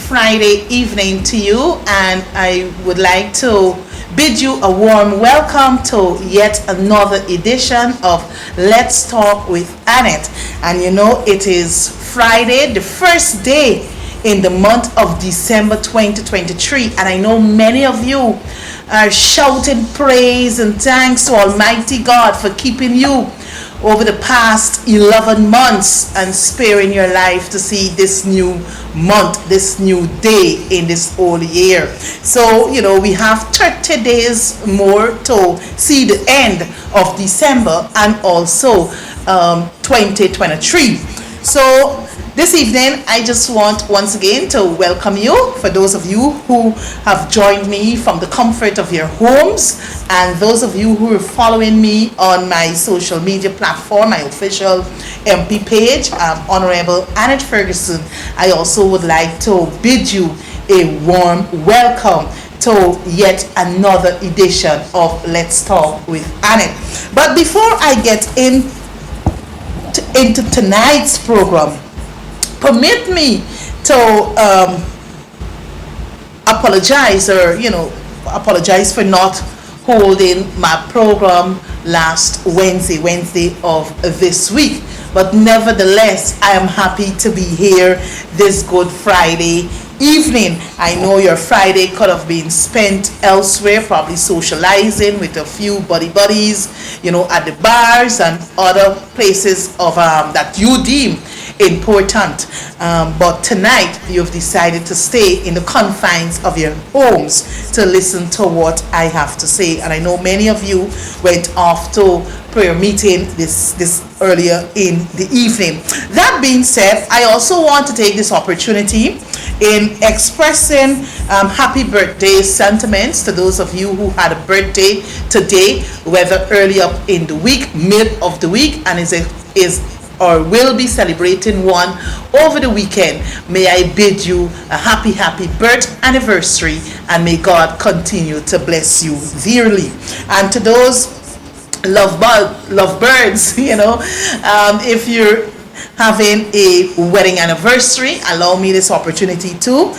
Friday evening to you, and I would like to bid you a warm welcome to yet another edition of Let's Talk with Annette. And it is Friday, the first day in the month of December 2023, and I know many of you are shouting praise and thanks to Almighty God for keeping you over the past 11 months and sparing your life to see this new month, this new day in this whole year. So, we have 30 days more to see the end of December and also 2023. So, this evening, I just want once again to welcome you, for those of you who have joined me from the comfort of your homes, and those of you who are following me on my social media platform, my official MP page, Honorable Annette Ferguson. I also would like to bid you a warm welcome to yet another edition of Let's Talk with Annette. But before I get into tonight's program, permit me to apologize for not holding my program last Wednesday of this week. But nevertheless, I am happy to be here this Good Friday evening. I know your Friday could have been spent elsewhere, probably socializing with a few buddies, at the bars and other places of that you deem important. But tonight, you've decided to stay in the confines of your homes to listen to what I have to say. And I know many of you went off to prayer meeting this earlier in the evening. That being said, I also want to take this opportunity in expressing happy birthday sentiments to those of you who had a birthday today, whether early up in the week, mid of the week, and is or will be celebrating one over the weekend. May I bid you a happy birth anniversary, and may God continue to bless you dearly. And to those lovebirds, if you're having a wedding anniversary, allow me this opportunity to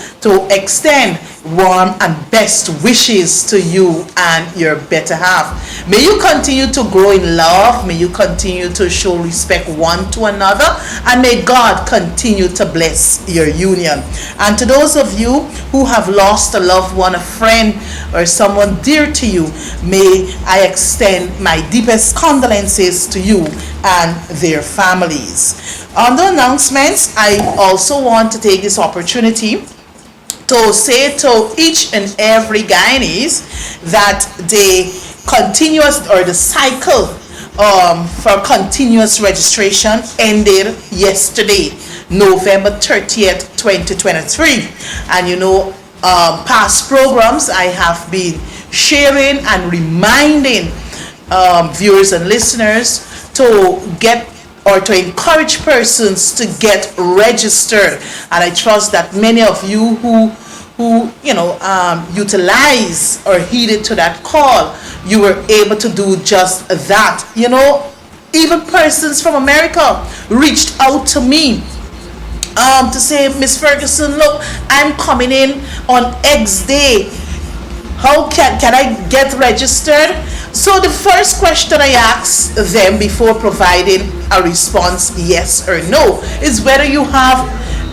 extend warm and best wishes to you and your better half. May you continue to grow in love. May you continue to show respect one to another, and may God continue to bless your union. And to those of you who have lost a loved one, a friend, or someone dear to you, may I extend my deepest condolences to you and their families. On the announcements, I also want to take this opportunity to say to each and every Guyanese that the cycle for continuous registration ended yesterday, November 30th, 2023. And past programs I have been sharing and reminding viewers and listeners to get or to encourage persons to get registered. And I trust that many of you who utilize or heeded to that call, you were able to do just that. Even persons from America reached out to me to say, Miss Ferguson, look, I'm coming in on X day. How can I get registered? So the first question I ask them before providing a response, yes or no, is whether you have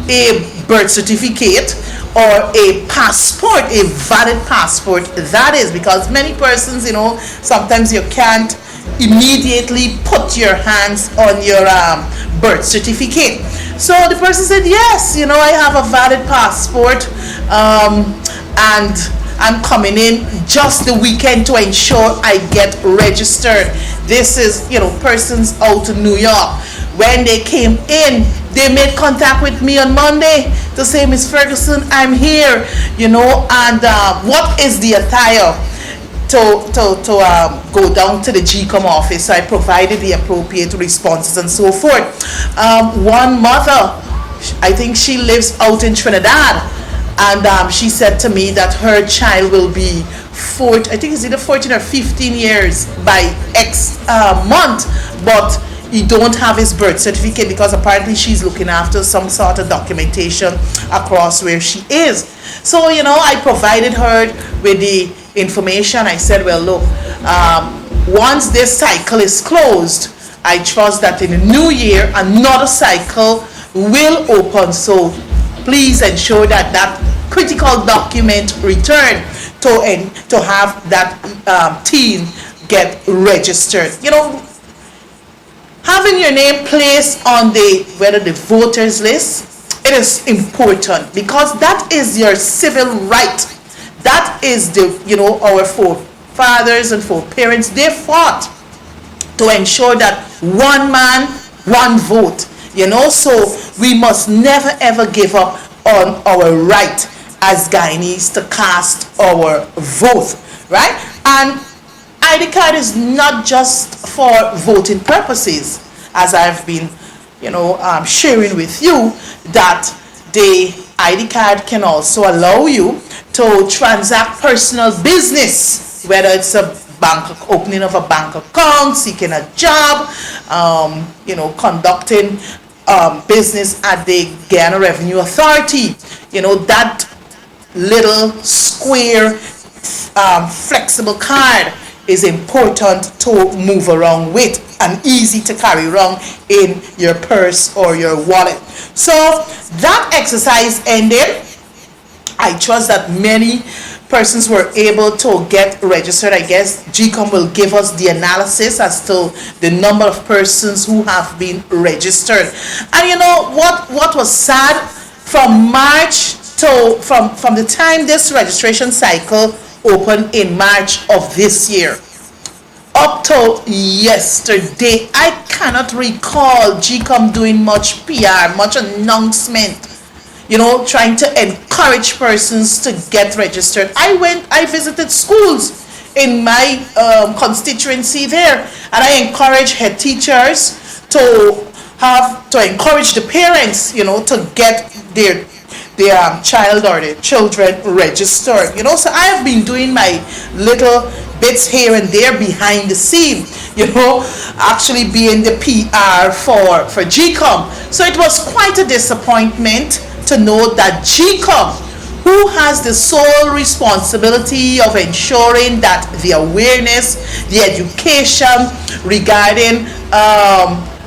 a birth certificate or a passport, a valid passport, that is, because many persons, sometimes you can't immediately put your hands on your birth certificate. So the person said, yes, I have a valid passport, and I'm coming in just the weekend to ensure I get registered. This is, persons out in New York. When they came in, they made contact with me on Monday to say, Miss Ferguson, I'm here, and what is the attire to go down to the GCOM office. So I provided the appropriate responses and so forth. One mother, I think she lives out in Trinidad, and she said to me that her child will be 14, I think it's either 14 or 15 years by X month, but you don't have his birth certificate because apparently she's looking after some sort of documentation across where she is. So, I provided her with the information. I said, well, look, once this cycle is closed, I trust that in the new year, another cycle will open. So please ensure that that critical document return to have that team get registered. Having your name placed on the voters list, it is important because that is your civil right. That is our forefathers and foreparents, they fought to ensure that one man, one vote. So we must never ever give up on our right as Guyanese to cast our vote, right? And ID card is not just for voting purposes, as I've been, sharing with you, that the ID card can also allow you to transact personal business, whether it's a opening of a bank account, seeking a job, conducting business at the Guyana Revenue Authority. That little square flexible card is important to move around with and easy to carry around in your purse or your wallet. So that exercise ended. I trust that many persons were able to get registered. I guess GCOM will give us the analysis as to the number of persons who have been registered. And what was sad, from March to from the time this registration cycle opened in March of this year up to yesterday, I cannot recall GCOM doing much PR, much announcement, trying to encourage persons to get registered. I visited schools in my constituency there, and I encourage head teachers to encourage the parents, to get their child or their children registered. So I have been doing my little bits here and there behind the scene, actually being the PR for GCOM. So it was quite a disappointment to know that GCOM, who has the sole responsibility of ensuring that the awareness, the education regarding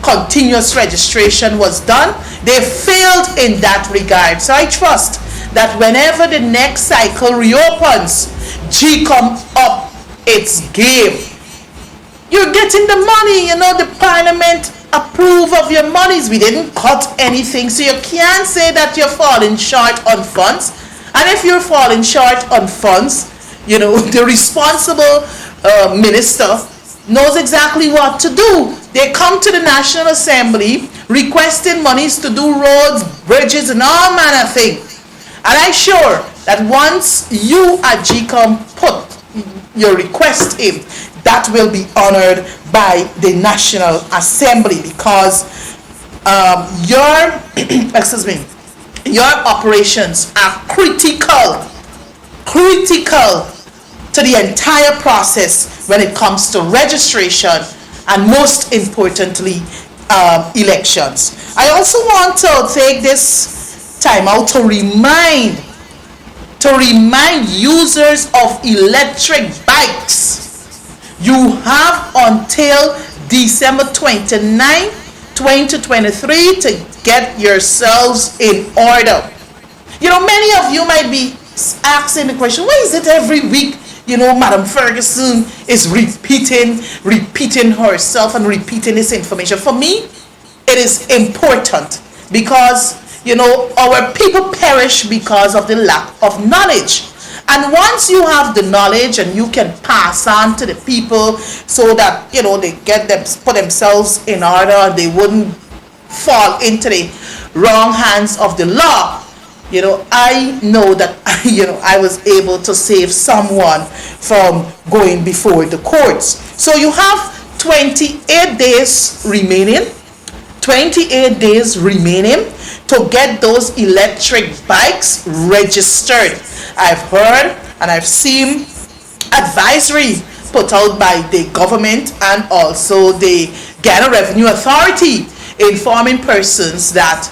continuous registration was done, they failed in that regard. So I trust that whenever the next cycle reopens, GCOM up its game. You're getting the money, the parliament approve of your monies. We didn't cut anything, so you can't say that you're falling short on funds. And if you're falling short on funds, the responsible minister knows exactly what to do. They come to the National Assembly requesting monies to do roads, bridges, and all manner of things. And I'm sure that once you at GCOM put your request in, that will be honored by the National Assembly, because your operations are critical to the entire process when it comes to registration and, most importantly, elections. I also want to take this time out to remind users of electric bikes. You have until December 29, 2023 to get yourselves in order. Many of you might be asking the question, why is it every week, Madam Ferguson is repeating herself and repeating this information? For me, it is important because, our people perish because of the lack of knowledge. And once you have the knowledge and you can pass on to the people so that, they put themselves in order and they wouldn't fall into the wrong hands of the law, I know that, I was able to save someone from going before the courts. So you have 28 days remaining to get those electric bikes registered. I've heard and I've seen advisory put out by the government and also the Ghana Revenue Authority informing persons that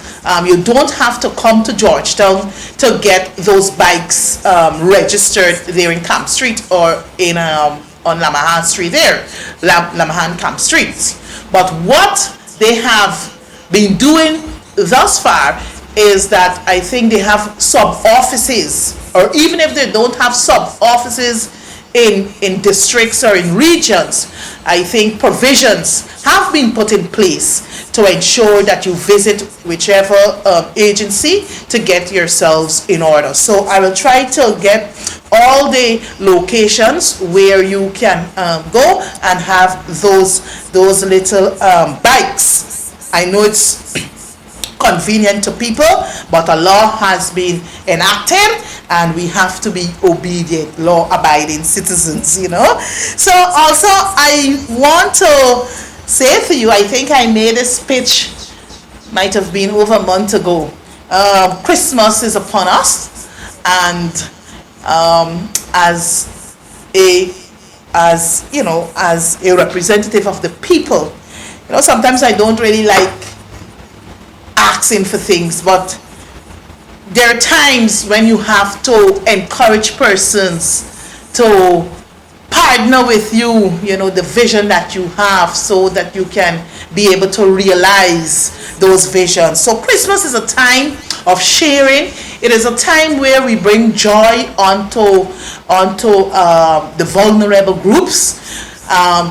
you don't have to come to Georgetown to get those bikes registered there in Camp Street or in on Lamahan Street there, Lamahan Camp Street. But what they have been doing thus far is that I think they have sub-offices, or even if they don't have sub-offices in districts or in regions, I think provisions have been put in place to ensure that you visit whichever agency to get yourselves in order. So I will try to get all the locations where you can go and have those little bikes. I know it's convenient to people, but a law has been enacted and we have to be obedient, law-abiding citizens, you know. So also I want to say to you, I think I made this pitch, might have been over a month ago. Christmas is upon us, and as a representative of the people, you know, sometimes I don't really like asking for things, but there are times when you have to encourage persons to partner with you, you know, the vision that you have, so that you can be able to realize those visions. So Christmas is a time of sharing. It is a time where we bring joy onto the vulnerable groups,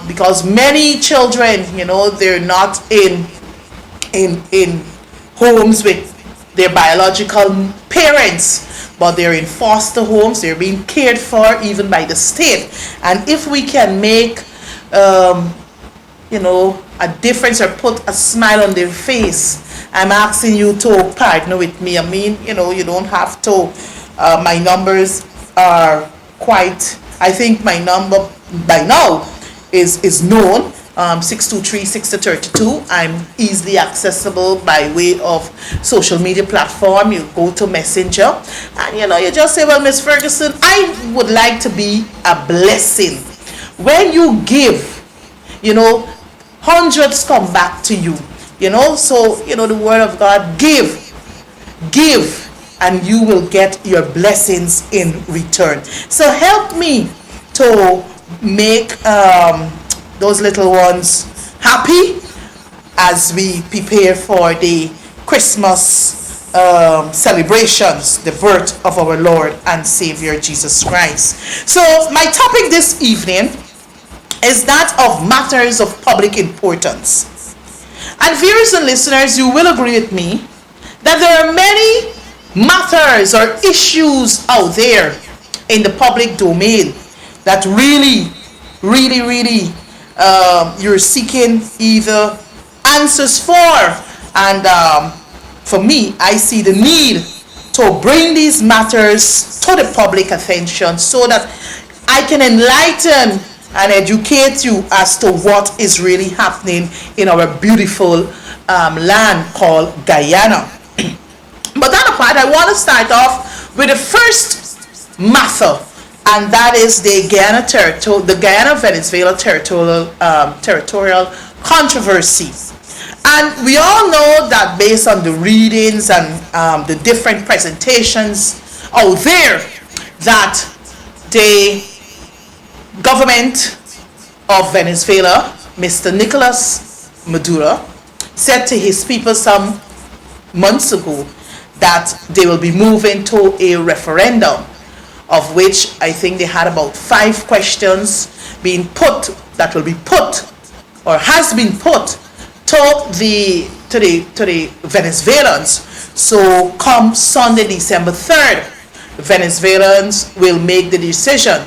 because many children, you know, they're not in homes with their biological parents, but they're in foster homes. They're being cared for even by the state. And if we can make a difference or put a smile on their face, I'm asking you to partner with me. I mean, you know, you don't have to. My numbers are quite, I think my number by now is known. 623-6032. I'm easily accessible by way of social media platform. You go to Messenger and you just say, well, Miss Ferguson, I would like to be a blessing. When you give, hundreds come back to you. So the word of God, give, and you will get your blessings in return. So help me to make those little ones happy as we prepare for the Christmas celebrations, the birth of our Lord and Savior Jesus Christ. So my topic this evening is that of matters of public importance. And viewers and listeners, you will agree with me that there are many matters or issues out there in the public domain that really you're seeking either answers for, and for me, I see the need to bring these matters to the public attention so that I can enlighten and educate you as to what is really happening in our beautiful land called Guyana. But that apart, I want to start off with the first matter, and that is the Guyana-Venezuela territorial controversy. And we all know that based on the readings and the different presentations out there, that the government of Venezuela, Mr. Nicolas Maduro, said to his people some months ago that they will be moving to a referendum, of which I think they had about 5 questions being put, that will be put or has been put to the Venezuelans. So come Sunday, December 3rd, Venezuelans will make the decision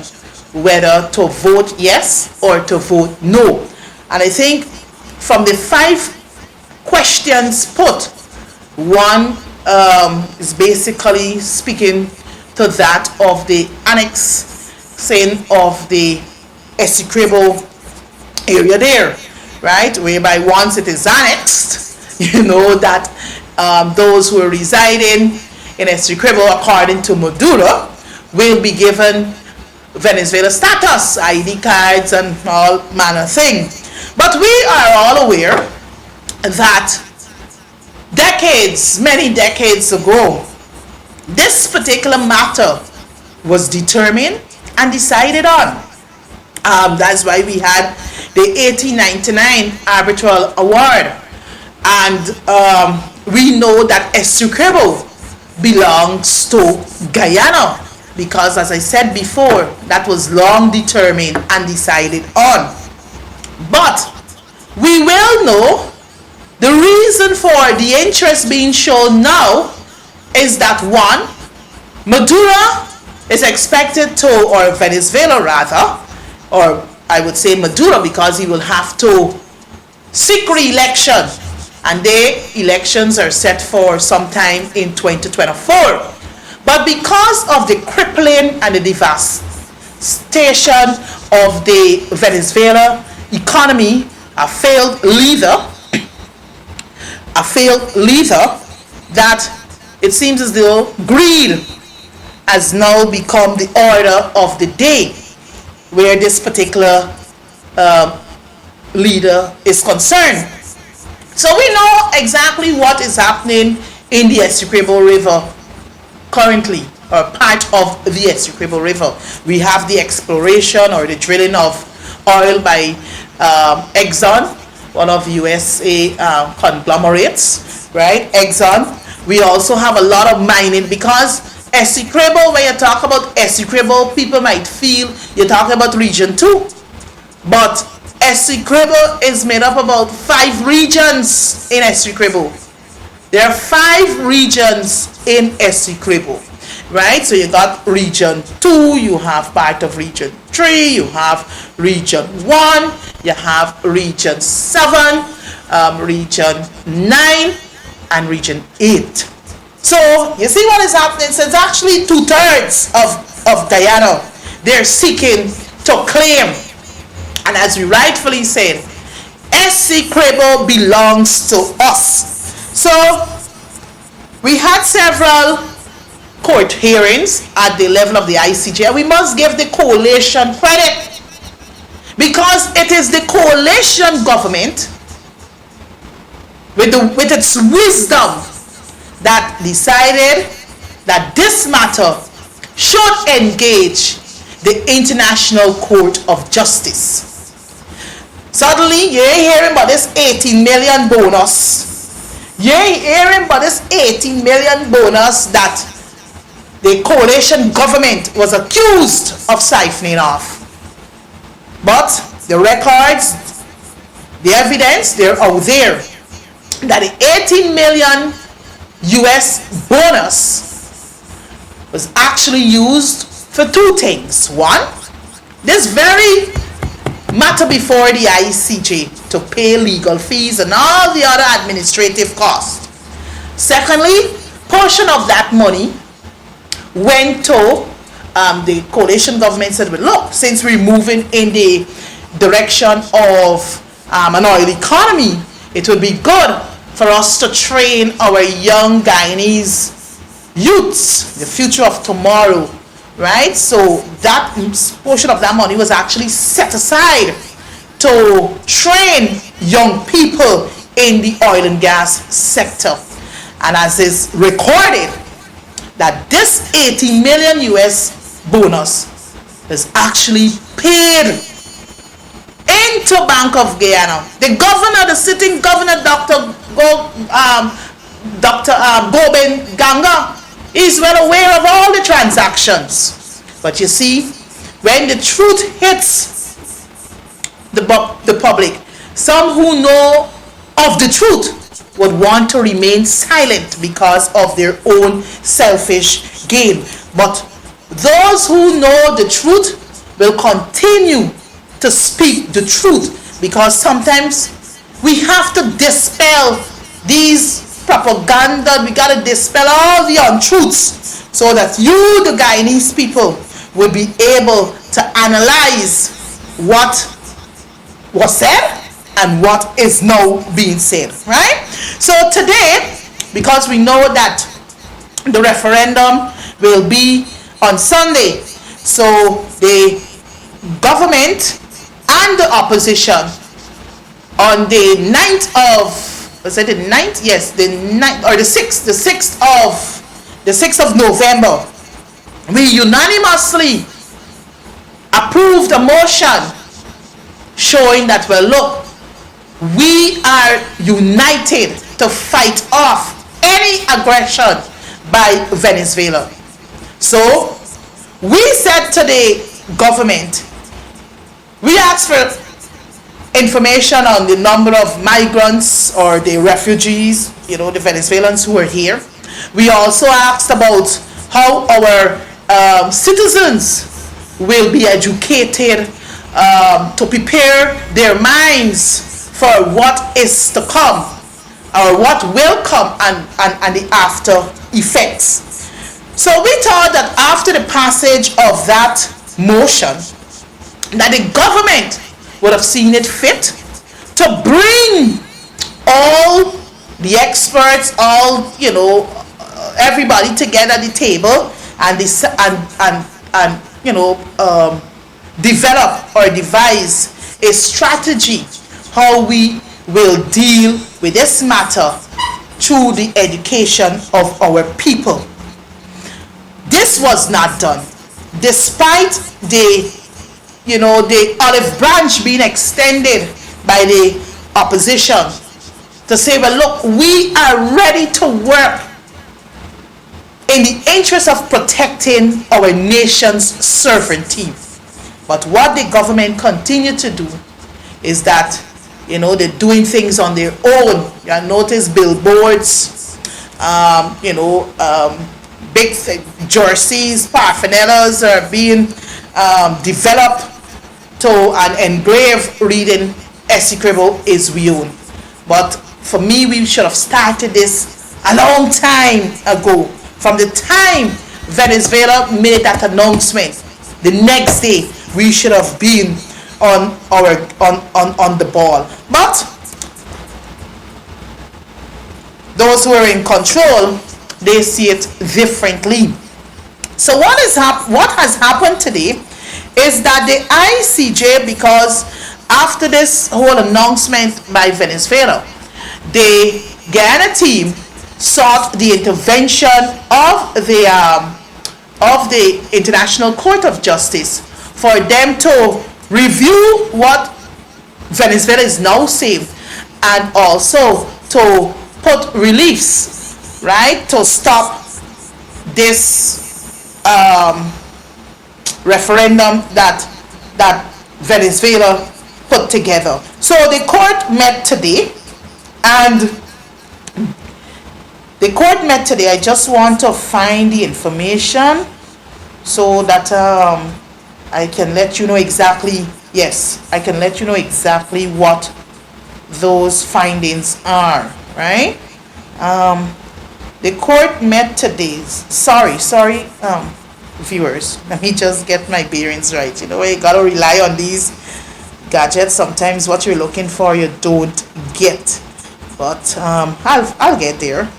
whether to vote yes or to vote no. And I think from the 5 questions put, one is basically speaking to that of the annexing of the Essequibo area there, right? Whereby once it is annexed, that those who are residing in Essequibo, according to Maduro, will be given Venezuela status, ID cards and all manner of things. But we are all aware that many decades ago, this particular matter was determined and decided on. That's why we had the 1899 Arbitral Award. And we know that Essequibo belongs to Guyana, because, as I said before, that was long determined and decided on. But we will know the reason for the interest being shown now is that, one, Maduro is expected to, or Venezuela rather, or I would say Maduro, because he will have to seek re-election, and their elections are set for sometime in 2024. But because of the crippling and the devastation of the Venezuela economy, a failed leader, that it seems as though greed has now become the order of the day where this particular leader is concerned. So we know exactly what is happening in the Essequibo River currently, or part of the Essequibo River. We have the exploration or the drilling of oil by Exxon, one of USA conglomerates, right? Exxon. We also have a lot of mining, because Essequibo, when you talk about Essequibo, people might feel you're talking about region 2. But Essequibo is made up about 5 regions in Essequibo. There are 5 regions in Essequibo, right? So you got region 2, you have part of region 3, you have region 1, you have region 7, region 9, and region 8. So you see what is happening? So it's actually 2/3 of Guyana they're seeking to claim. And as we rightfully said, Essequibo belongs to us. So we had several court hearings at the level of the ICJ, and we must give the coalition credit, because it is the coalition government with its wisdom that decided that this matter should engage the International Court of Justice. Suddenly, you're hearing about this 18 million bonus. You're hearing about this 18 million bonus that the coalition government was accused of siphoning off. But the records, the evidence, they're out there that the 18 million US bonus was actually used for 2 things. One, this very matter before the ICJ to pay legal fees and all the other administrative costs. Secondly, portion of that money went to the coalition government said, well, look, since we're moving in the direction of an oil economy, it would be good for us to train our young Guyanese youths, the future of tomorrow, right? So that portion of that money was actually set aside to train young people in the oil and gas sector. And as is recorded, that this 80 million US bonus is actually paid into Bank of Guyana. The governor, the sitting governor, Dr. Goben Ganga, is well aware of all the transactions. But you see, when the truth hits the public, some who know of the truth would want to remain silent because of their own selfish gain. But those who know the truth will continue to speak the truth, because sometimes we have to dispel these propaganda. We got to dispel all the untruths so that you, the Guyanese people, will be able to analyze what was said and what is now being said, right? So today, because we know that the referendum will be on Sunday, so the government and the opposition on the 9th of, was it the 9th? Yes, the 9th or the 6th, the 6th of November, we unanimously approved a motion showing that, well, look, we are united to fight off any aggression by Venezuela. So we said to the government, we asked for information on the number of migrants or the refugees, the Venezuelans who are here. We also asked about how our citizens will be educated to prepare their minds for what is to come or what will come and the after effects. So we thought that after the passage of that motion, that the government would have seen it fit to bring all the experts, all everybody together at the table and develop or devise a strategy how we will deal with this matter through the education of our people. This was not done, despite the olive branch being extended by the opposition to say, well, look, we are ready to work in the interest of protecting our nation's sovereignty. But what the government continue to do is that, they're doing things on their own. You notice billboards, big jerseys, paraphernalia are being developed to an engraved reading Essequibo is we own. But for me, we should have started this a long time ago. From the time Venezuela made that announcement, the next day we should have been on the ball. But those who are in control, they see it differently. So what has happened today is that the ICJ, because after this whole announcement by Venezuela, the Guyana team sought the intervention of the International Court of Justice for them to review what Venezuela is now saying and also to put reliefs, right, to stop this referendum that Venezuela put together. So the court met today, and the court met today. I just want to find the information so that I can let you know exactly. Yes, I can let you know exactly what those findings are, right? The court met today. Sorry, viewers. Let me just get my bearings right. You gotta rely on these gadgets. Sometimes what you're looking for, you don't get. But I'll get there.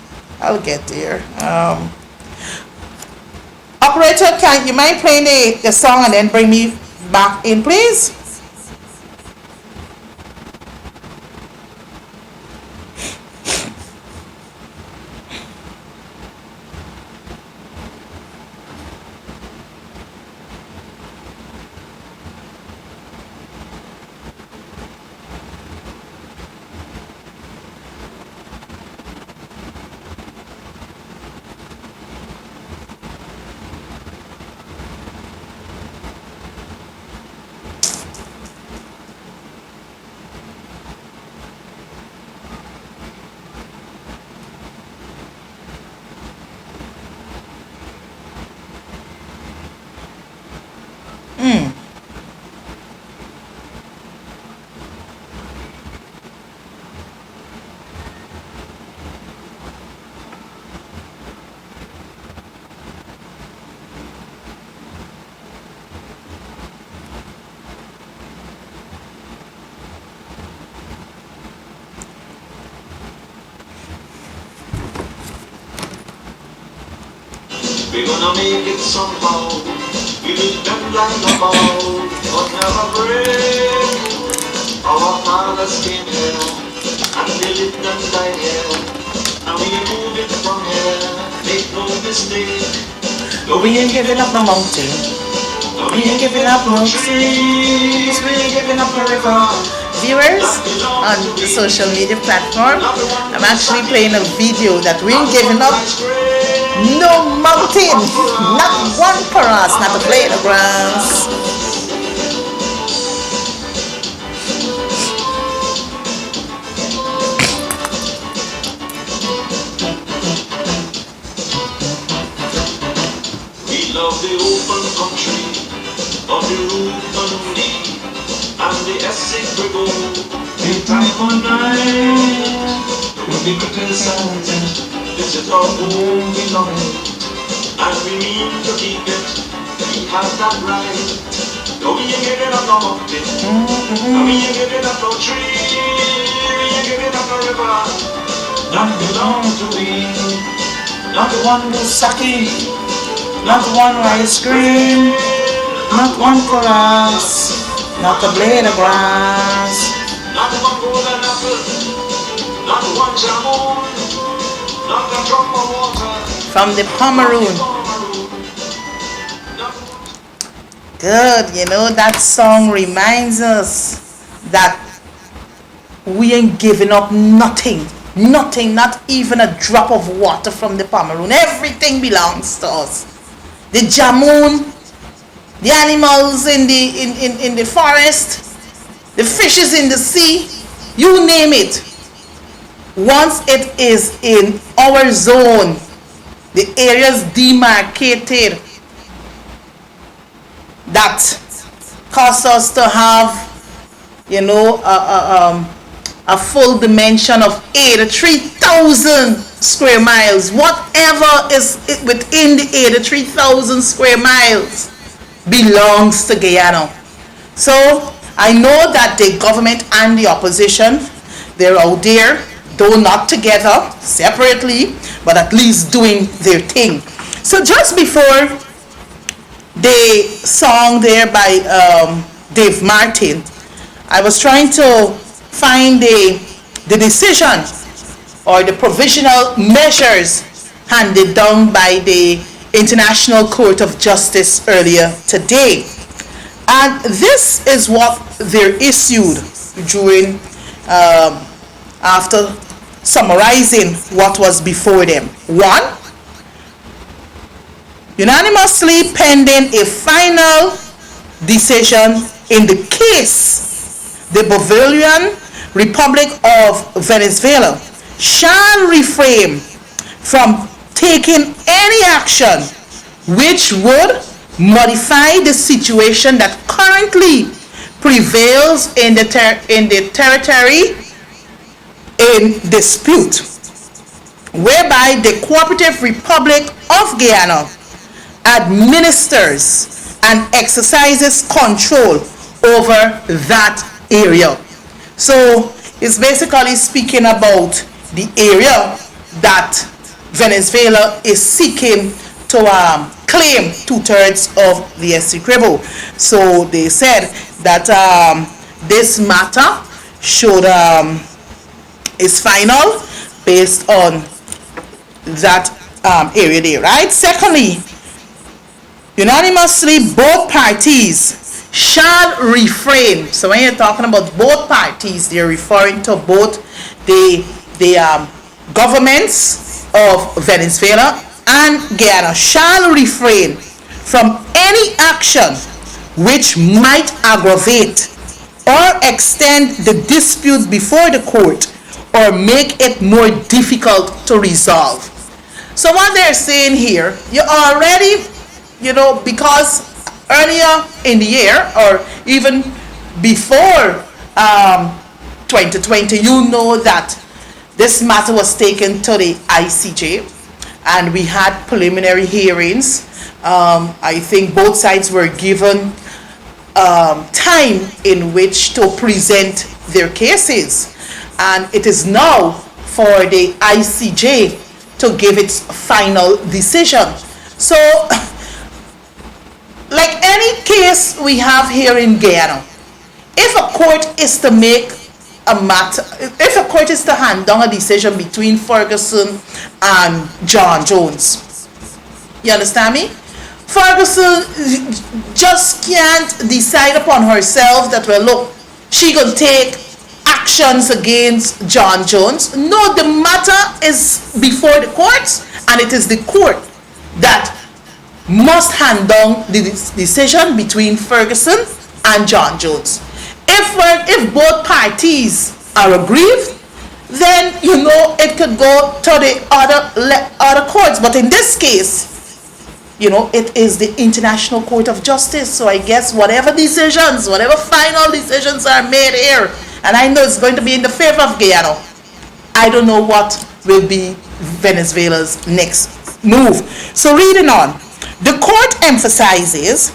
Operator, can you mind playing the song and then bring me back in, please? We're gonna make it somehow. We will jump like a ball, but never break. Our fathers came here, and they lived and died here. And we move it from here, make no mistake. We ain't giving up the mountain. We ain't giving up no trees. We ain't giving up the river. Viewers on the social media platform, I'm actually playing a video that we ain't giving up no mountain, not one for us, not a blade of grass. We love the open country of the Ruthven and the Essex Brigade. In time or night, we'll be criticizing. This is our home we love it, and we mean to keep it. We have that right. No, we ain't giving up no mountain. No, we ain't giving up no tree. We ain't giving up no river. Not belong to we. Not the one who's sucky. Not the one who ice cream. Not one for us, not a blade of grass. Not one golden apple. Not one jamon. Not a drop of water. From the Pomeroon. Good, you know, that song reminds us that we ain't giving up nothing. Nothing, not even a drop of water from the Pomeroon. Everything belongs to us. The jamoon, the animals in the forest, the fishes in the sea, you name it. Once it is in our zone, the areas demarcated that cause us to have, you know, a full dimension of 83,000 square miles. Whatever is within the 83,000 square miles belongs to Guyana. So I know that the government and the opposition, they're out there, though not together, separately, but at least doing their thing. So just before the song there by Dave Martin, I was trying to find the decision or the provisional measures handed down by the International Court of Justice earlier today. And this is what they issued during, after summarizing what was before them. 1, unanimously pending a final decision in the case, the Bolivarian Republic of Venezuela shall refrain from taking any action which would modify the situation that currently prevails in the territory in dispute, whereby the Cooperative Republic of Guyana administers and exercises control over that area. So it's basically speaking about the area that Venezuela is seeking to claim 2/3 of the Essequibo. So they said that this matter should is final based on that area there, right? Secondly, unanimously both parties shall refrain. So when you're talking about both parties, they're referring to both the governments of Venezuela and Guyana shall refrain from any action which might aggravate or extend the dispute before the court or make it more difficult to resolve. So what they're saying here, you already, you know, because earlier in the year or even before 2020, you know that this matter was taken to the ICJ and we had preliminary hearings. I think both sides were given time in which to present their cases, and it is now for the ICJ to give its final decision. So like any case we have here in Guyana, If a court is to make a matter, if a court is to hand down a decision between Ferguson and John Jones, you understand me? Ferguson just can't decide upon herself that, well, look, she gonna take actions against John Jones. No, the matter is before the courts, and it is the court that must hand down the decision between Ferguson and John Jones. If both parties are aggrieved, then it could go to the other courts. But in this case, it is the International Court of Justice. So I guess whatever final decisions are made here, and I know it's going to be in the favor of Guyana, I don't know what will be Venezuela's next move. So reading on, the court emphasizes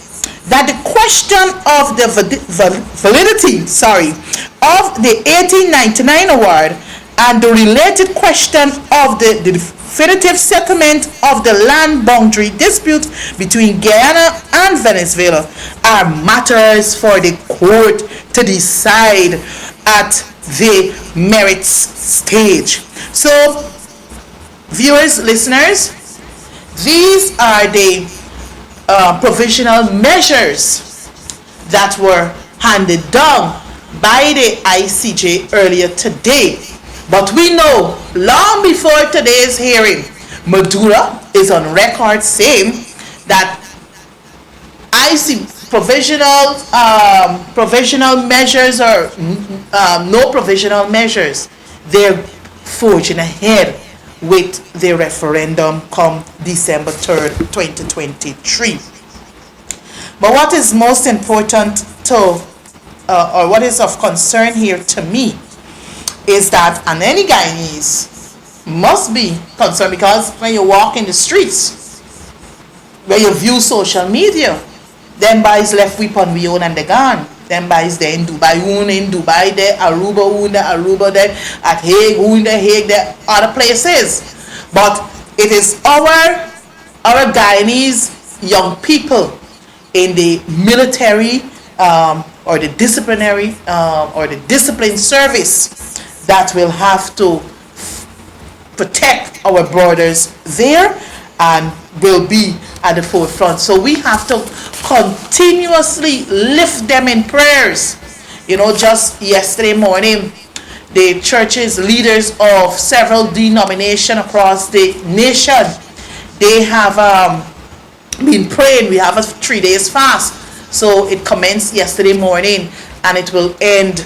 that the question of the validity of the 1899 award and the related question of the definitive settlement of the land boundary dispute between Guyana and Venezuela are matters for the court to decide at the merits stage. So, viewers, listeners, these are the provisional measures that were handed down by the ICJ earlier today. But we know, long before today's hearing, Maduro is on record saying that provisional measures or no provisional measures, they're forging ahead with the referendum come December 3rd, 2023. But what is most important or what is of concern here to me is that, and any Guyanese must be concerned, because when you walk in the streets, when you view social media, them boys left weapon we own and they gone. Them boys there in Dubai, one in Dubai there, Aruba there, at Hague, one in the Hague there, other places. But it is our Guyanese young people in the military or the disciplinary or the discipline service that will have to protect our borders there and will be at the forefront. So we have to continuously lift them in prayers. Just yesterday morning, the churches, leaders of several denominations across the nation, they have been praying. We have a 3 days fast. So it commenced yesterday morning and it will end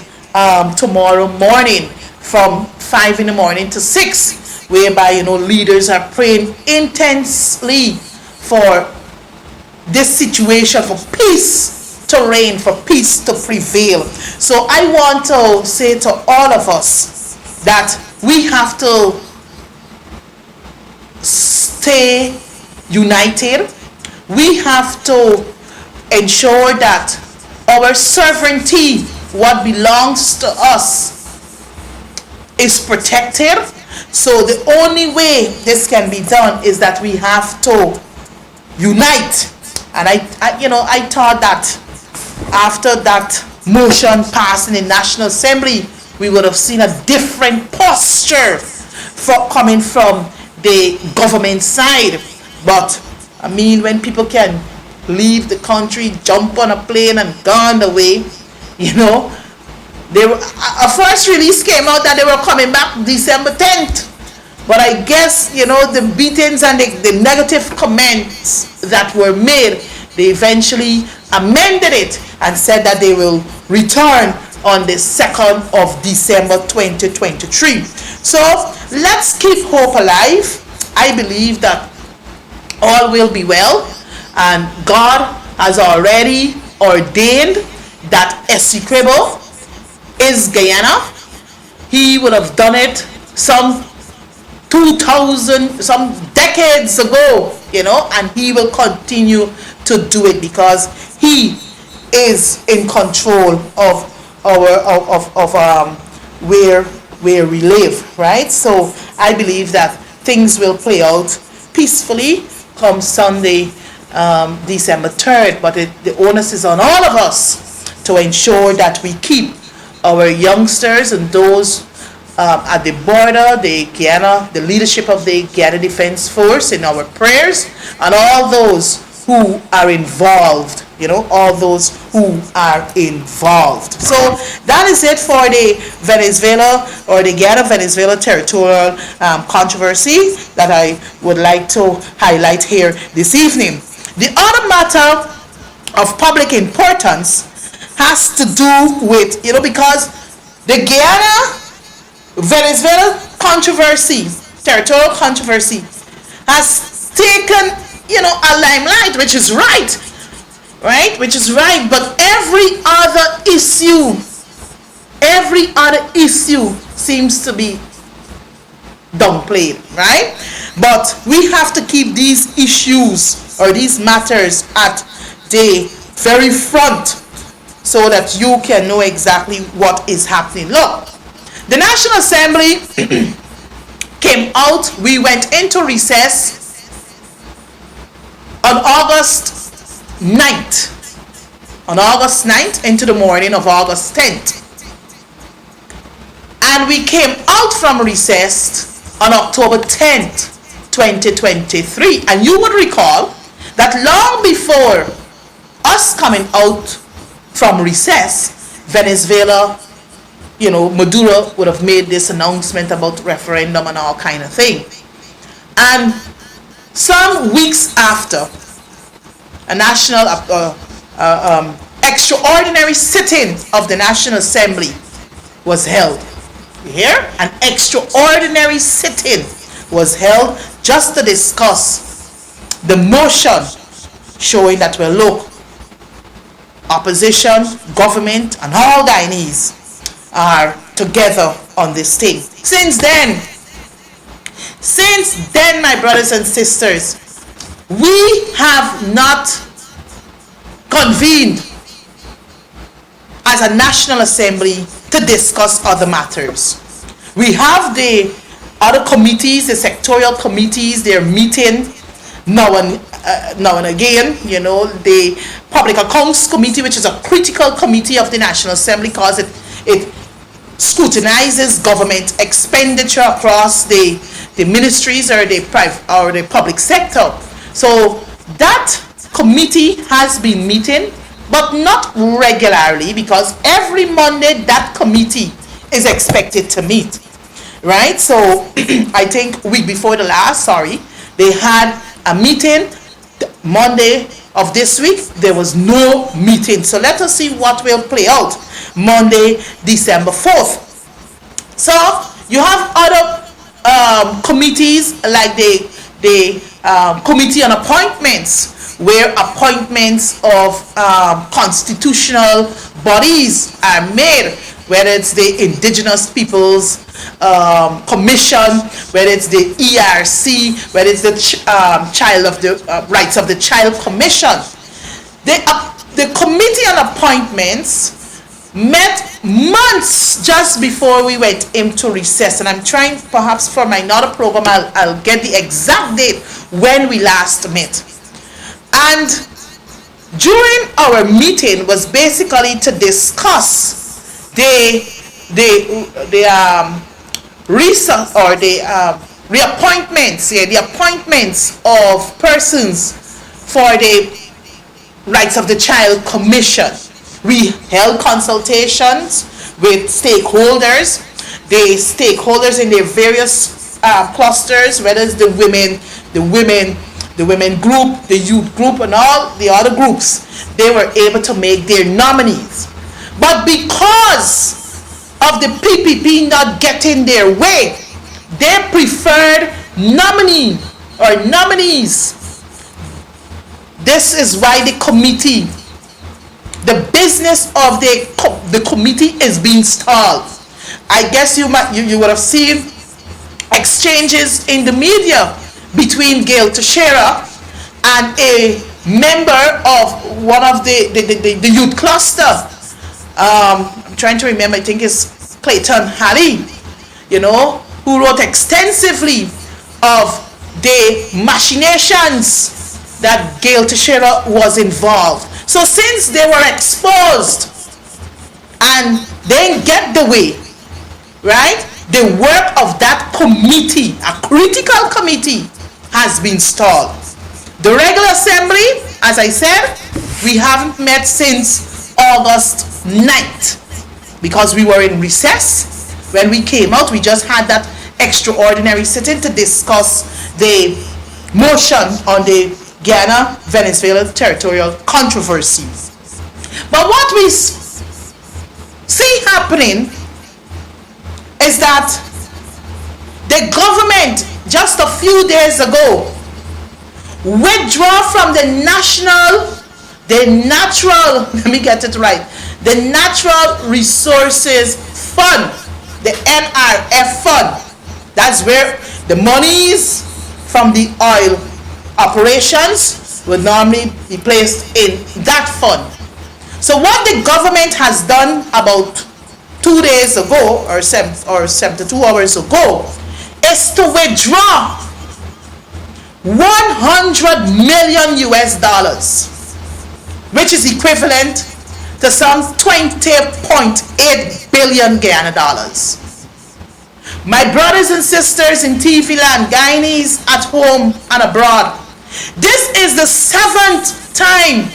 tomorrow morning from 5 in the morning to 6, whereby leaders are praying intensely for this situation, for peace to reign, for peace to prevail. So I want to say to all of us that we have to stay united. We have to ensure that our sovereignty, what belongs to us, is protected. So the only way this can be done is that we have to unite. And I thought that after that motion passed in the National Assembly, we would have seen a different posture coming from the government side. But when people can leave the country, jump on a plane and gone away, a first release came out that they were coming back December 10th. But I guess, the beatings and the negative comments that were made, they eventually amended it and said that they will return on the 2nd of December 2023. So let's keep hope alive. I believe that all will be well, and God has already ordained that Essequibo is Guyana. He would have done it some 2,000, some decades ago, and he will continue to do it because he is in control of where we live, right? So I believe that things will play out peacefully come Sunday, December 3rd, but the onus is on all of us to ensure that we keep our youngsters and those at the border, the leadership of the Guyana Defense Force in our prayers, and all those who are involved, all those who are involved. So that is it for the Venezuela or the Guyana-Venezuela territorial controversy that I would like to highlight here this evening. The other matter of public importance has to do with, because the Guyana-Venezuela controversy, territorial controversy, has taken, a limelight, which is right, but every other issue seems to be downplayed, right? But we have to keep these issues or these matters at the very front so that you can know exactly what is happening. Look, the National Assembly came out, we went into recess on August 9th, into the morning of August 10th. And we came out from recess on October 10th, 2023. And you would recall that long before us coming out from recess, Venezuela, Maduro would have made this announcement about referendum and all kind of thing. And some weeks after, a national extraordinary sitting of the National Assembly was held. You hear? An extraordinary sitting was held just to discuss the motion showing that, well, look, opposition, government, and all Guyanese are together on this thing. Since then, my brothers and sisters, we have not convened as a National Assembly to discuss other matters. We have the other committees, the sectorial committees, they're meeting now and again. The Public Accounts Committee, which is a critical committee of the National Assembly, because it scrutinizes government expenditure across the ministries or the public sector. So that committee has been meeting, but not regularly, because every Monday that committee is expected to meet, right? So I think week before the last, they had a meeting. Monday of this week, there was no meeting. So let us see what will play out Monday, December 4th. So you have other committees like the Committee on Appointments, where appointments of constitutional bodies are made, whether it's the Indigenous Peoples Commission, whether it's the ERC, whether it's the Rights of the Child Commission. The Committee on Appointments met months just before we went into recess, and I'm trying, perhaps for my another program, I'll get the exact date when we last met. And during our meeting was basically to discuss the appointments of persons for the Rights of the Child Commission. We held consultations with stakeholders in their various clusters, whether it's the women group, the youth group, and all the other groups. They were able to make their nominees. But because of the PPP not getting their way, they preferred nominees. This is why the business of the committee is being stalled. I guess you would have seen exchanges in the media between Gail Teixeira and a member of one of the youth cluster. I'm trying to remember, I think it's Clayton Halley, who wrote extensively of the machinations that Gail Teixeira was involved. So since they were exposed and then get the way, right? The work of that committee, a critical committee, has been stalled. The regular assembly, as I said, we haven't met since August 9th because we were in recess. When we came out, we just had that extraordinary sitting to discuss the motion on the Guyana-Venezuela territorial controversy. But what we see happening is that the government just a few days ago withdraw from the natural, let me get it right, the Natural Resources Fund, the NRF fund. That's where the monies from the oil operations would normally be placed in that fund. So what the government has done about 2 days ago or 72 hours ago is to withdraw 100 million US dollars, which is equivalent to some 20.8 billion Guyana dollars. My brothers and sisters in TV land, Guyanese at home and abroad, this is the seventh time,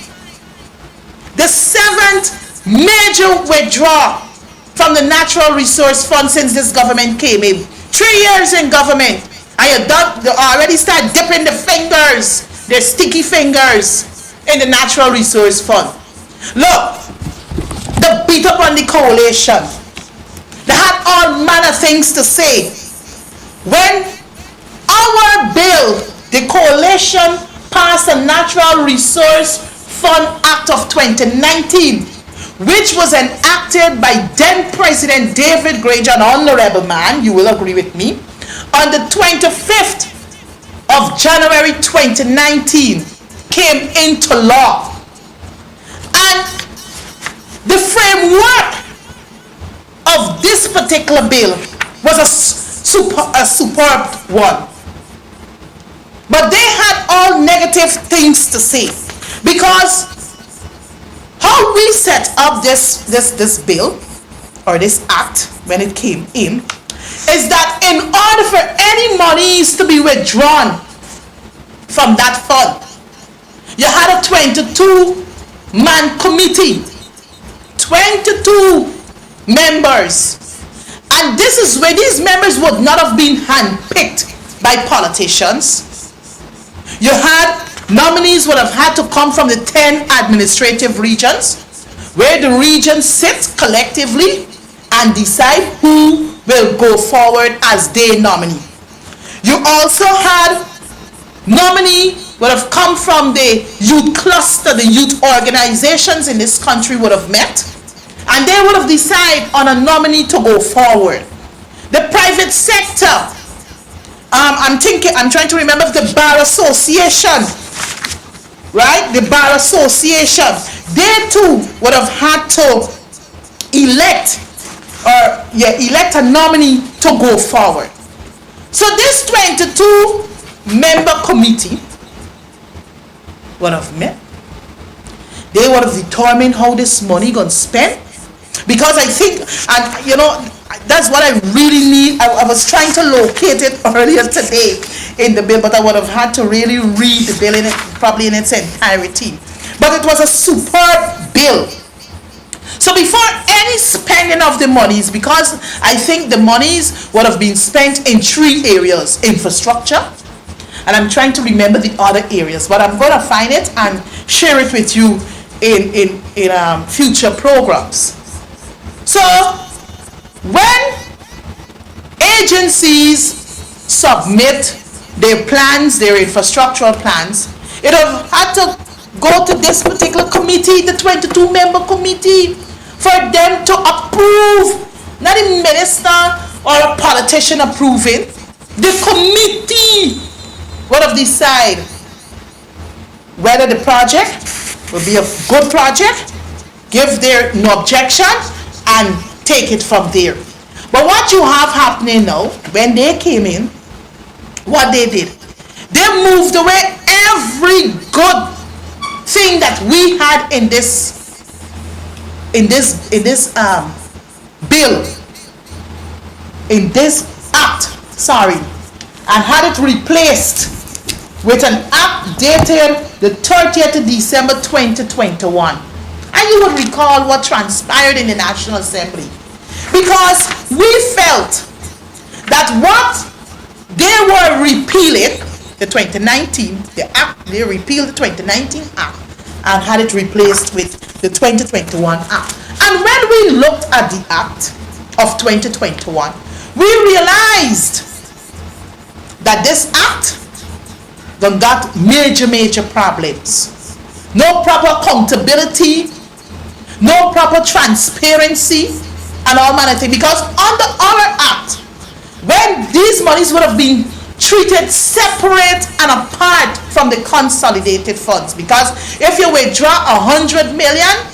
the seventh major withdrawal from the Natural Resource Fund since this government came in. 3 years in government, I already start dipping the fingers, their sticky fingers, in the Natural Resource Fund. Look, they beat up on the coalition. They had all manner of things to say. When our bill, the coalition passed a Natural Resource Fund Act of 2019, which was enacted by then President David Granger, an honorable man, you will agree with me, on the 25th of January 2019, came into law. And the framework of this particular bill was a superb one. But they had all negative things to say, because how we set up this bill or this act when it came in is that in order for any monies to be withdrawn from that fund, you had a 22-man committee, 22 members, and this is where these members would not have been handpicked by politicians. You had nominees would have had to come from the 10 administrative regions, where the regions sit collectively and decide who will go forward as their nominee. You also had nominee would have come from the youth cluster, the youth organizations in this country would have met, and they would have decided on a nominee to go forward. The private sector, I'm trying to remember the Bar Association, right? The Bar Association, they too would have had to elect a nominee to go forward. So this 22-member committee would have met. They would have determined how this money gonna spend, because I think, and you know, that's what I really need. I was trying to locate it earlier today in the bill, but I would have had to really read the bill probably in its entirety. But it was a superb bill. So before any spending of the monies, because I think the monies would have been spent in 3 areas: infrastructure, and I'm trying to remember the other areas, but I'm going to find it and share it with you in future programs. So when agencies submit their plans, their infrastructural plans, it have had to go to this particular committee, the 22-member committee, for them to approve, not a minister or a politician approving. The committee would have decided whether the project will be a good project, give their no objection, and take it from there. But what you have happening now, when they came in, what they did, they moved away every good thing that we had in this bill, in this act, sorry, and had it replaced with an act dated the 30th of December 2021. And you would recall what transpired in the National Assembly. Because we felt that what they were repealing, the 2019, the act, they repealed the 2019 act and had it replaced with the 2021 act. And when we looked at the act of 2021, we realized that this act got major problems. No proper accountability, no proper transparency, and all manner of things. Because under our act, when these monies would have been treated separate and apart from the consolidated funds, because if you withdraw 100 million,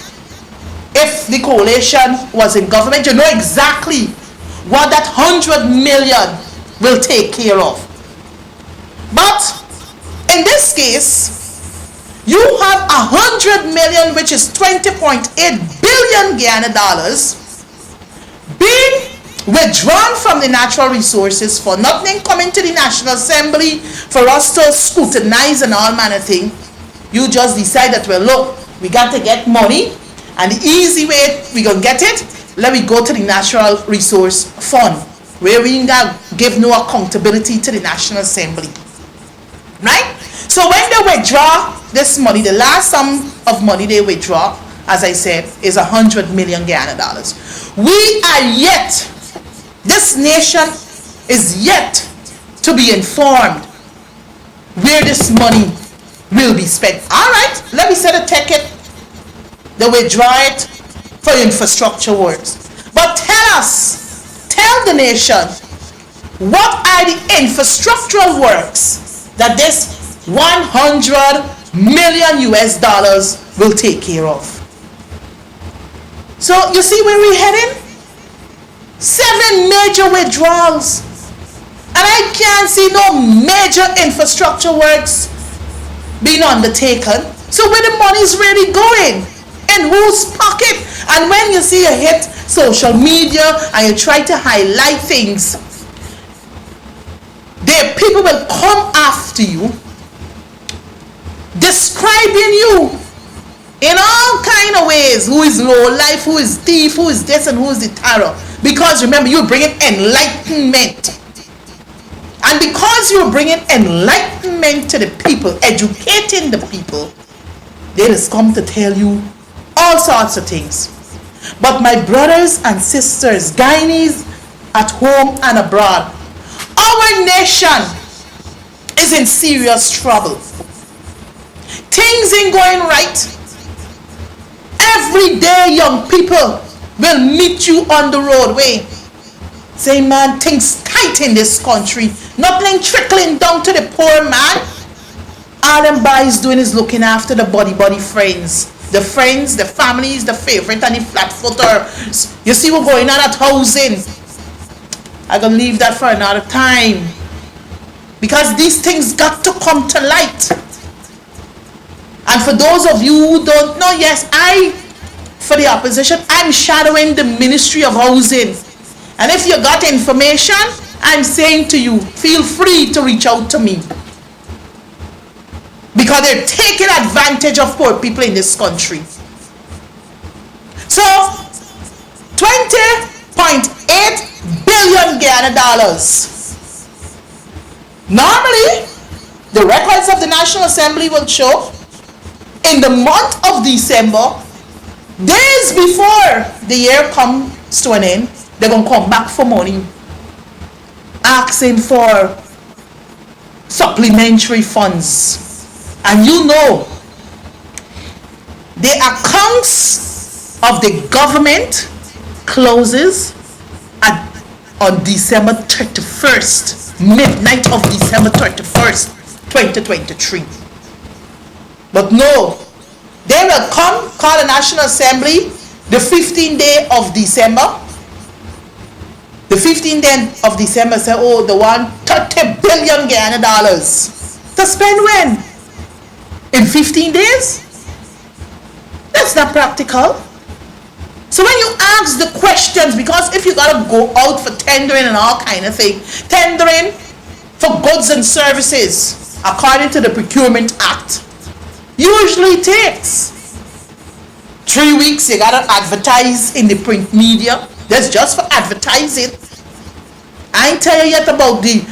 if the coalition was in government, you know exactly what that 100 million will take care of. But in this case, you have 100 million, which is 20.8 billion Guyana dollars, being withdrawn from the natural resources for nothing coming to the National Assembly for us to scrutinize and all manner of thing. You just decide that, well, look, we got to get money, and the easy way we gonna get it, let me go to the Natural Resource Fund, where we give no accountability to the National Assembly. Right? So when they withdraw this money, the last sum of money they withdraw, as I said, is 100 million Guyana dollars. We are yet, this nation is yet to be informed where this money will be spent. All right, let me say the take it, they withdraw it for infrastructure works. But tell the nation, what are the infrastructural works that this 100 million US dollars will take care of? So you see where we're heading? 7 major withdrawals, and I can't see no major infrastructure works being undertaken. So where the money is really going? In whose pocket? And when you see you hit social media and you try to highlight things, there people will come after you, describing you in all kind of ways. Who is low life, who is thief, who is this, and who is the terror. Because remember, you're bringing enlightenment. And because you're bringing enlightenment to the people, educating the people, they just come to tell you all sorts of things. But my brothers and sisters, Guyanese at home and abroad, our nation is in serious trouble. Things ain't going right. Every day young people will meet you on the roadway, say, man, things tight in this country, nothing trickling down to the poor man. All them boys doing is looking after the body friends, the families, the favorite, and the flat footer. You see what's going on at housing. I'm gonna leave that for another time, because these things got to come to light. And for those of you who don't know, yes, for the opposition, I'm shadowing the Ministry of Housing. And if you got information, I'm saying to you, feel free to reach out to me. Because they're taking advantage of poor people in this country. So, 20.8 billion Guyana dollars. Normally, the records of the National Assembly will show in the month of December, days before the year comes to an end, they're going to come back for money, asking for supplementary funds. And you know, the accounts of the government closes on December 31st, midnight of December 31st, 2023. But no, they will call the National Assembly the 15th day of December. The 15th day of December, say, oh, the 30 billion Guyana dollars. To spend when? In 15 days? That's not practical. So when you ask the questions, because if you gotta go out for tendering and all kind of thing, tendering for goods and services according to the Procurement Act usually takes 3 weeks. You gotta advertise in the print media. That's just for advertising. I ain't tell you yet about the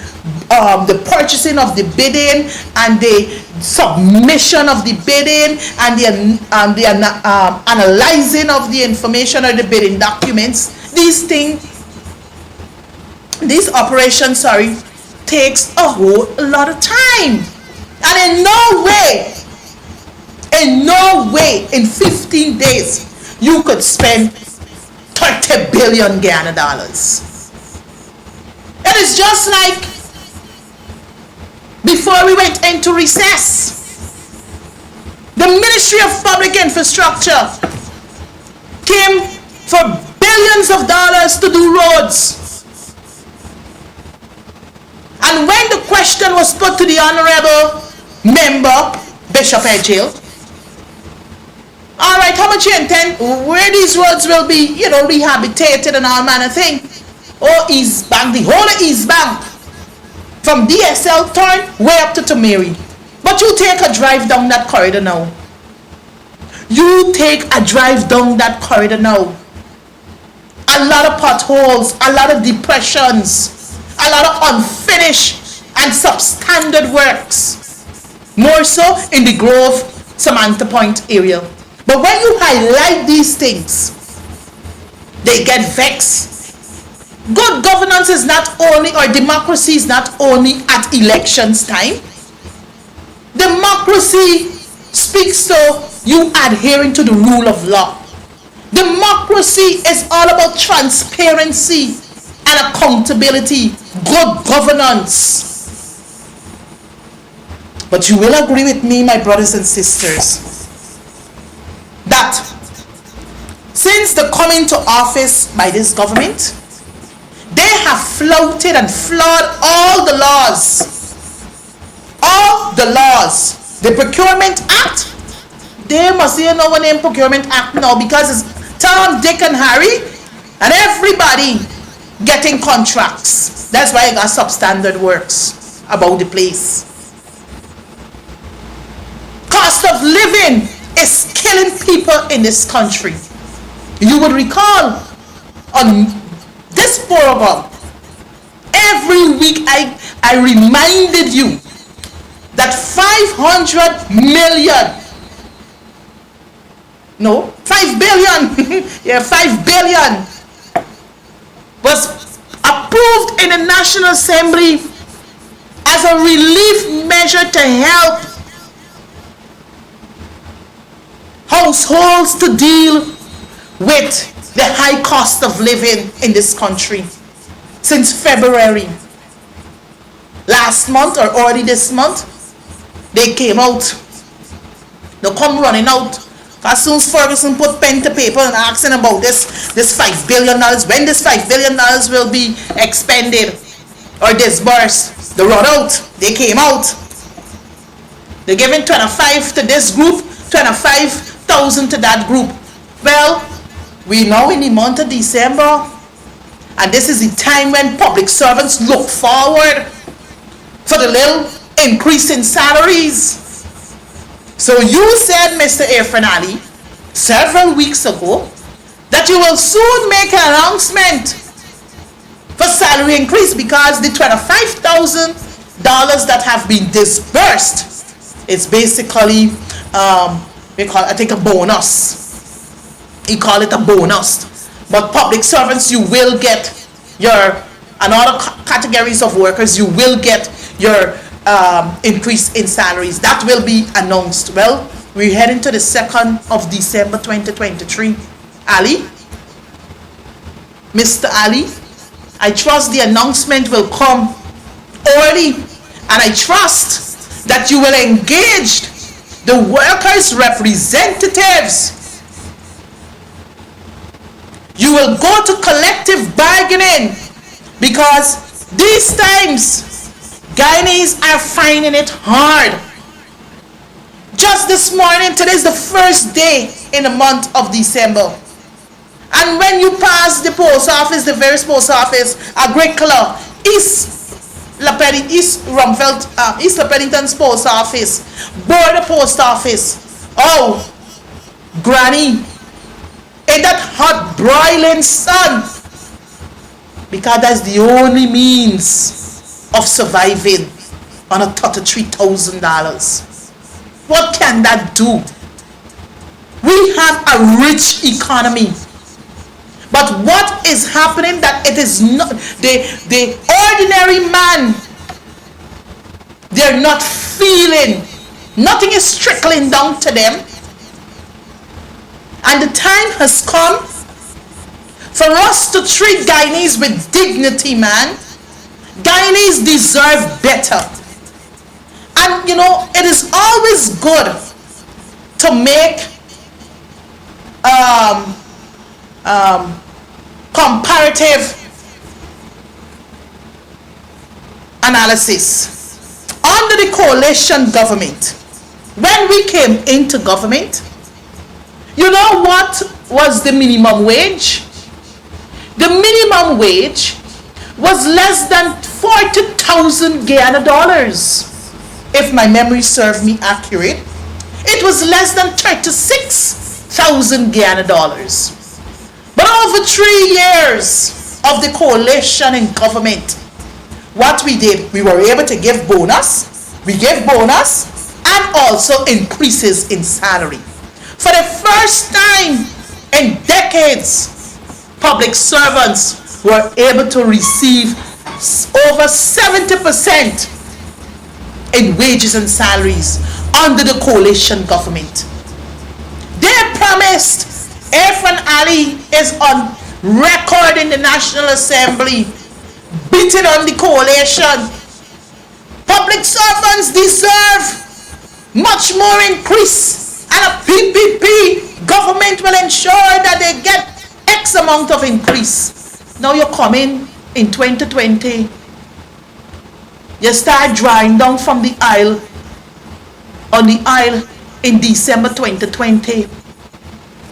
purchasing of the bidding and the submission of the bidding and the analyzing of the information or the bidding documents. These operations, takes a whole lot of time. And in no way, in 15 days, you could spend 30 billion Ghana dollars. It is just like before we went into recess, the Ministry of Public Infrastructure came for billions of dollars to do roads. And when the question was put to the Honorable Member, Bishop Edghill, all right, how much you intend, where these roads will be, rehabilitated and all manner of thing? Oh, East Bank, the whole of East Bank, from DSL turn way up to Tamari. But you take a drive down that corridor now. You take a drive down that corridor now. A lot of potholes, a lot of depressions, a lot of unfinished and substandard works. More so in the Grove, Samantha Point area. But when you highlight these things, they get vexed. Good governance is not only, or democracy is not only at elections time. Democracy speaks to you adhering to the rule of law. Democracy is all about transparency and accountability, good governance. But you will agree with me, my brothers and sisters, that since the coming to office by this government, they have flouted and flawed all the laws. All the laws. The Procurement Act, they must say no one named Procurement Act now, because it's Tom, Dick and Harry and everybody getting contracts. That's why I got substandard works about the place. Cost of living is killing people in this country. You would recall on this program, every week I reminded you that 500 million, no, 5 billion, yeah, 5 billion was approved in the National Assembly as a relief measure to help households to deal with the high cost of living in this country since February. Last month or early this month, they came out. They come running out. As soon as Ferguson put pen to paper and asking about this $5 billion, when this $5 billion will be expended or disbursed, they run out. They came out. They're giving 25 to this group, 25,000 to that group. Well, we now in the month of December, and this is the time when public servants look forward for the little increase in salaries. So you said, Mr. Irfan Ali, several weeks ago, that you will soon make an announcement for salary increase, because the $25,000 that have been disbursed is basically, we call it, I think, a bonus. You call it a bonus. But public servants, you will get your, and other categories of workers, you will get your increase in salaries. That will be announced. Well, we're heading to the 2nd of December 2023. Ali, Mr. Ali, I trust the announcement will come early, and I trust that you will engage the workers' representatives. You will go to collective bargaining, because these times Guyanese are finding it hard. Just this morning, today is the first day in the month of December, And when you pass the post office, the various post office, Agricola, East Rumfeld, East La Pennington's post office, Border post office. Oh, Granny, in that hot broiling sun, because that's the only means of surviving on a $33,000. What can that do? We have a rich economy. But what is happening that it is not the ordinary man, they're not feeling, nothing is trickling down to them. And the time has come for us to treat Guyanese with dignity, man. Guyanese deserve better. And you know, it is always good to make comparative analysis. Under the coalition government, when we came into government, you know what was the minimum wage? The minimum wage was less than 40,000 Guyana dollars. If my memory serves me accurate, it was less than 36,000 Guyana dollars. But over 3 years of the coalition in government, what we did, we were able to give bonus. We gave bonus and also increases in salary. For the first time in decades, public servants were able to receive over 70% in wages and salaries under the coalition government. They promised, Irfan Ali is on record in the National Assembly beating on the coalition. Public servants deserve much more increase, and a PPP government will ensure that they get X amount of increase. Now you're coming in 2020, you start drawing down from the aisle, on the aisle in December 2020.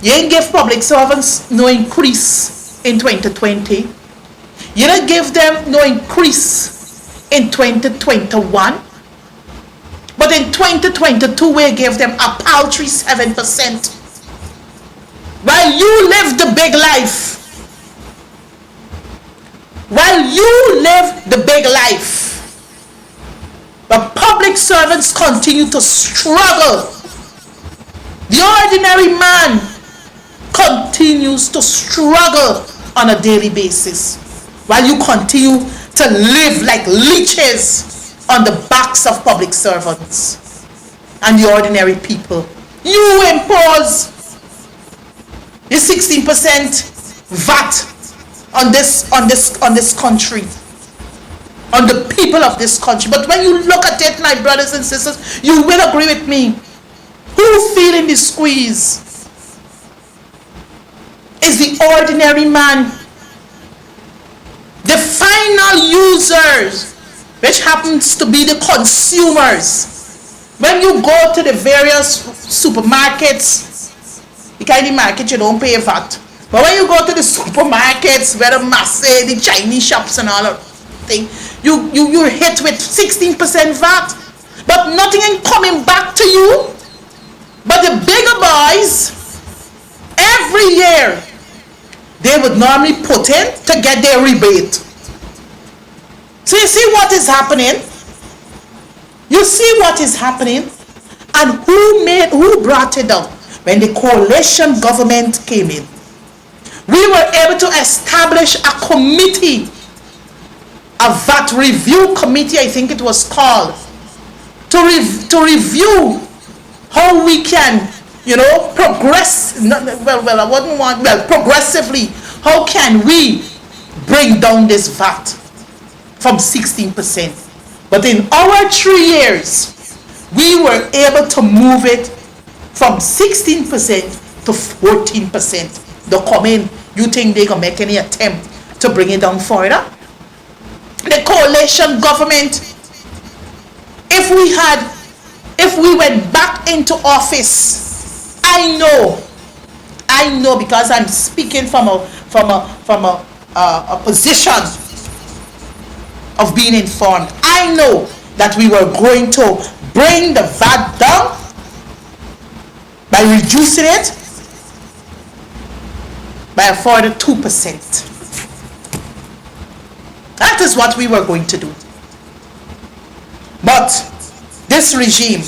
You ain't give public servants no increase in 2020. You don't give them no increase in 2021. But in 2022, we gave them a paltry 7%. While you live the big life, the public servants continue to struggle. The ordinary man continues to struggle on a daily basis, while you continue to live like leeches on the backs of public servants and the ordinary people. You impose the 16% VAT on this country, on the people of this country. But when you look at it, my brothers and sisters, you will agree with me. Who feeling the squeeze is the ordinary man. The final users, which happens to be the consumers. When you go to the various supermarkets, the kind of market you don't pay VAT. But when you go to the supermarkets, where the Marseille, the Chinese shops and all that thing, you're hit with 16% VAT. But nothing ain't coming back to you. But the bigger boys, every year, they would normally put in to get their rebate. So you see what is happening? You see what is happening? And who brought it up? When the coalition government came in, we were able to establish a committee, a VAT review committee, I think it was called, to review how we can, progressively, how can we bring down this VAT from 16%. But in our 3 years, we were able to move it from 16% to 14%. They come in, you think they're going to make any attempt to bring it down further? The coalition government, if we went back into office, I I know, because I'm speaking from a position of being informed. I know that we were going to bring the VAT down by reducing it by a further 2%. That is what we were going to do. But this regime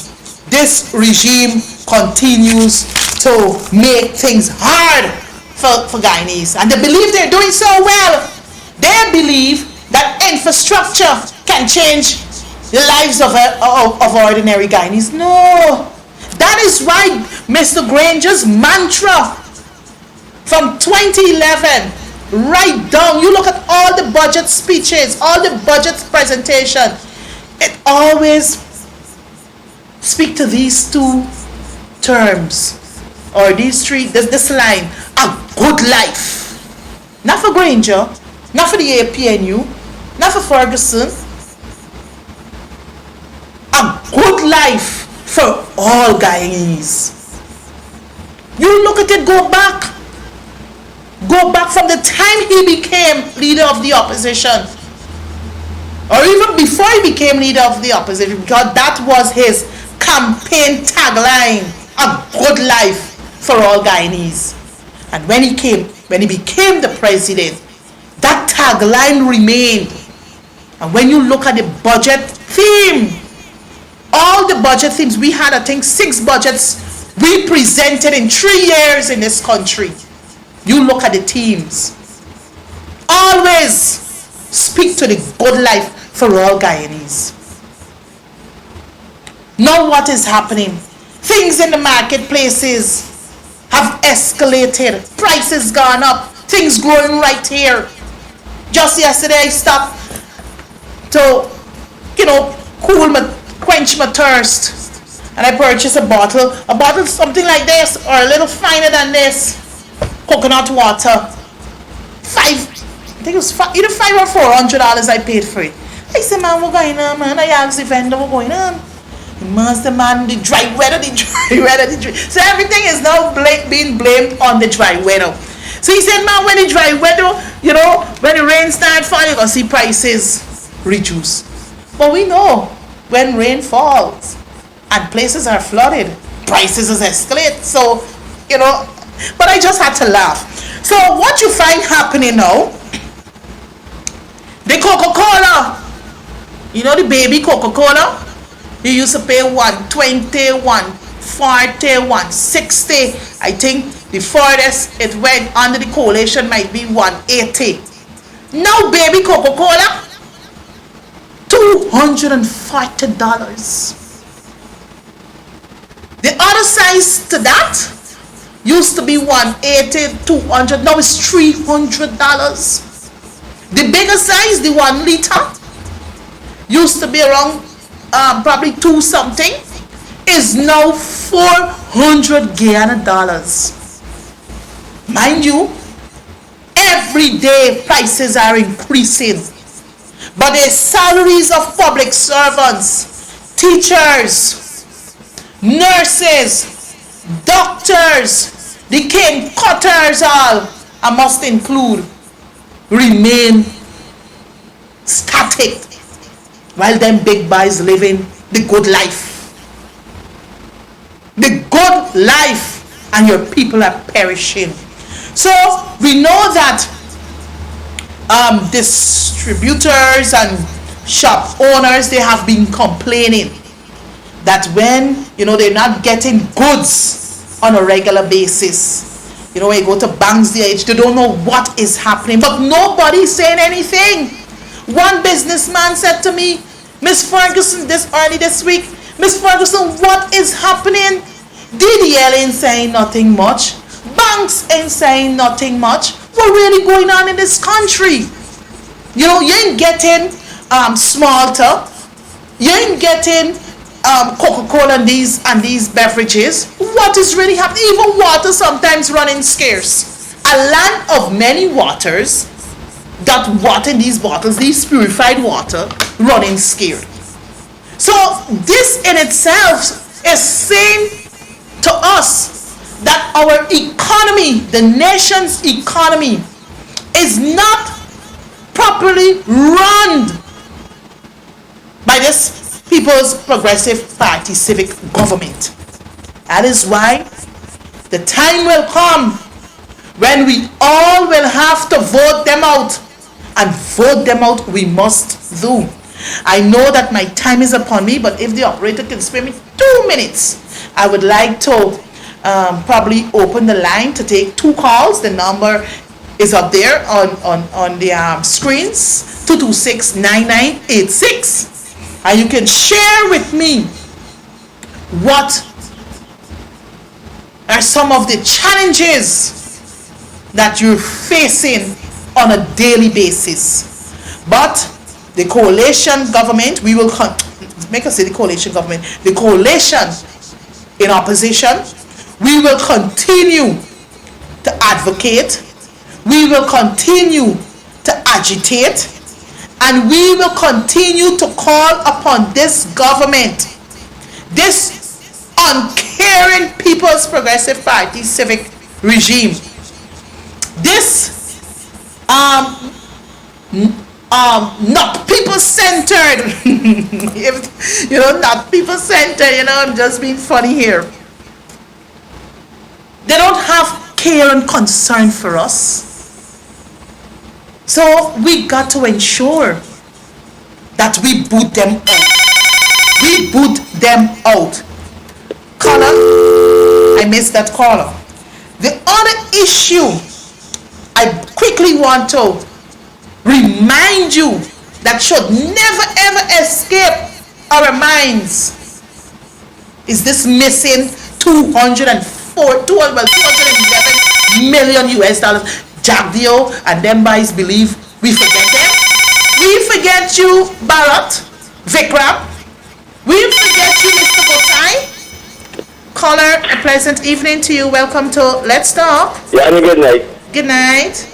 continues to make things hard for Guyanese, and they believe they're doing so well. They believe that infrastructure can change the lives of ordinary Guyanese. No, that is why Mr. Granger's mantra from 2011 right down, you look at all the budget speeches, all the budget presentation, it always speak to these two terms, or these three, this line: a good life. Not for Granger, not for the APNU, not for Ferguson. A good life for all Guyanese. You look at it, go back from the time he became leader of the opposition, or even before he became leader of the opposition, because that was his campaign tagline: a good life for all Guyanese. And when he became the president, that tagline remained. And when you look at the budget theme, all the budget themes, we had, I think, 6 budgets we presented in 3 years in this country. You look at the themes, always speak to the good life for all Guyanese. Now what is happening? Things in the marketplaces have escalated. Prices gone up. Things growing right here. Just yesterday I stopped to, quench my thirst, and I purchased a bottle something like this, or a little finer than this, coconut water. I think it was either $500 or $400 I paid for it. I said, man, what's going on, man? I asked the vendor, what's going on? The man, the dry weather. So everything is now being blamed on the dry weather. So he said, man, when the dry weather, when the rain starts falling, you're going to see prices reduce. But we know when rain falls and places are flooded, prices escalate. So, but I just had to laugh. So what you find happening now, the Coca-Cola, the baby Coca-Cola, you used to pay $120, $140, $160. I think the furthest it went under the coalition might be $180. Now baby Coca-Cola, $240. The other size to that used to be $180, $200. Now it's $300. The bigger size, the 1 liter, used to be around probably 2 something, is now $400 Guyana. Mind you, every day prices are increasing, but the salaries of public servants, teachers, nurses, doctors, the cane cutters, all I must include, remain static, while them big boys living the good life. The good life, and your people are perishing. So we know that distributors and shop owners, they have been complaining that when they're not getting goods on a regular basis, when you go to banks, they don't know what is happening, but nobody's saying anything. One businessman said to me, Miss Ferguson, early this week, Miss Ferguson, what is happening? DDL ain't saying nothing much. Banks ain't saying nothing much. What really going on in this country? You ain't getting Smalta. You ain't getting Coca-Cola and these beverages. What is really happening? Even water sometimes running scarce. A land of many waters, that water in these bottles, these purified water, running scarce. So this in itself is saying to us that our economy, the nation's economy, is not properly run by this People's Progressive Party civic government. That is why the time will come when we all will have to vote them out, and vote them out we must do. I know that my time is upon me, but if the operator can spare me 2 minutes, I would like to probably open the line to take 2 calls. The number is up there on the screens, 226-9986. And you can share with me what are some of the challenges that you're facing on a daily basis. But the coalition government, we will make us say the coalition government, the coalition in opposition, we will continue to advocate, we will continue to agitate, and we will continue to call upon this government, this uncaring People's Progressive Party civic regime, this not people-centered, not people-centered, I'm just being funny here. They don't have care and concern for us. So we got to ensure that we boot them out. We boot them out. Caller, I missed that caller. The other issue I quickly want to remind you that should never ever escape our minds is this missing 211 million US dollars. Jack Dio and them boys believe we forget them. We forget you, Bharat, Vikram. We forget you, Mr. Botai. Caller, a pleasant evening to you. Welcome to Let's Talk. Yeah, and good night. Good night.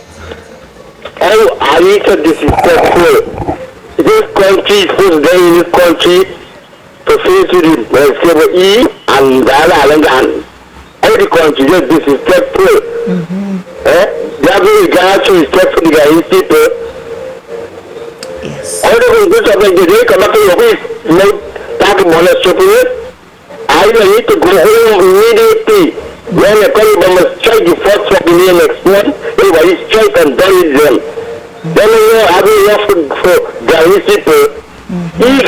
Oh, I need to disrespectful. This country is supposed to be in this country to face with the E and the other all the country just disrespectful. They have no regard to respect for the Ghanaian people. Yes. All the people of the day come back to your face, no talk about the supplement. I need to go home immediately. When the Taliban must strike the first family and explode, everybody strike and bury them. Then you have enough for Ghanaian people. He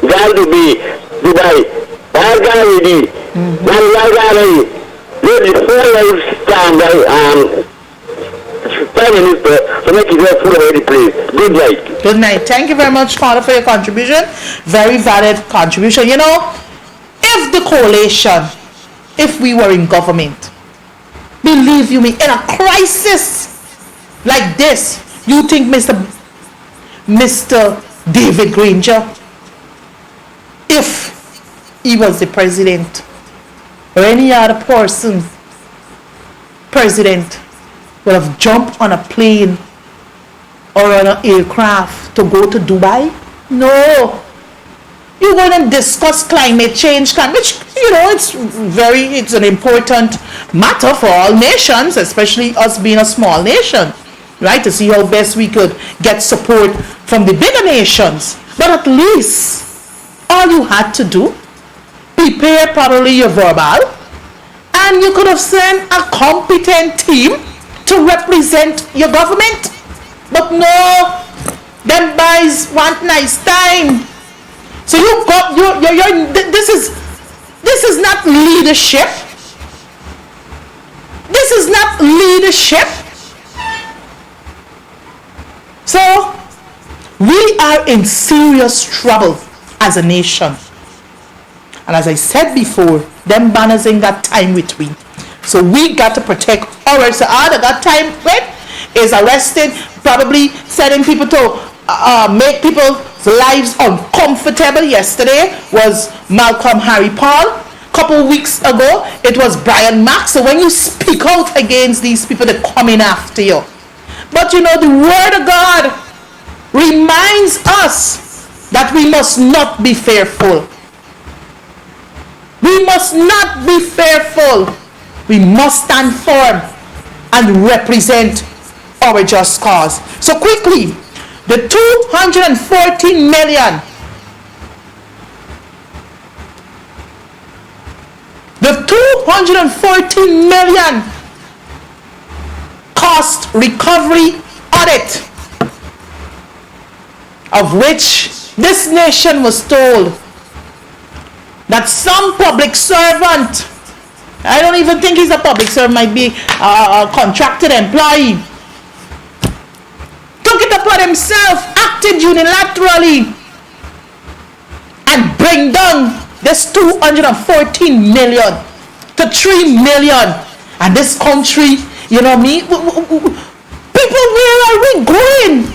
got to be Dubai. Why got to be? The full stand Prime Minister to make it full already, please. Good night. Good night. Thank you very much, caller, for your contribution. Very valid contribution. If the coalition, if we were in government, believe you me, in a crisis like this, you think Mr. David Granger, if he was the president or any other president would have jumped on a plane or on an aircraft to go to Dubai? No. You're going to discuss climate change, which, it's an important matter for all nations, especially us being a small nation, right? To see how best we could get support from the bigger nations. But at least all you had to do, prepare probably your verbal, and you could have sent a competent team to represent your government. But no, them guys want nice time. So this is not leadership. This is not leadership. So we are in serious trouble as a nation. And as I said before, them banners ain't got time with we. So we got to protect ours. So all that got time with is arrested, probably sending people to make people's lives uncomfortable. Yesterday was Malcolm Harry Paul. Couple weeks ago, it was Brian Mack. So when you speak out against these people, they're coming after you. But the word of God reminds us that we must not be fearful. We must not be fearful. We must stand firm and represent our just cause. So quickly, the 214 million, the 214 million cost recovery audit, of which this nation was told that some public servant, I don't even think he's a public servant, might be a contracted employee, took it upon himself, acted unilaterally, and bring down this 214 million to 3 million. And this country, you know me, people, where are we going?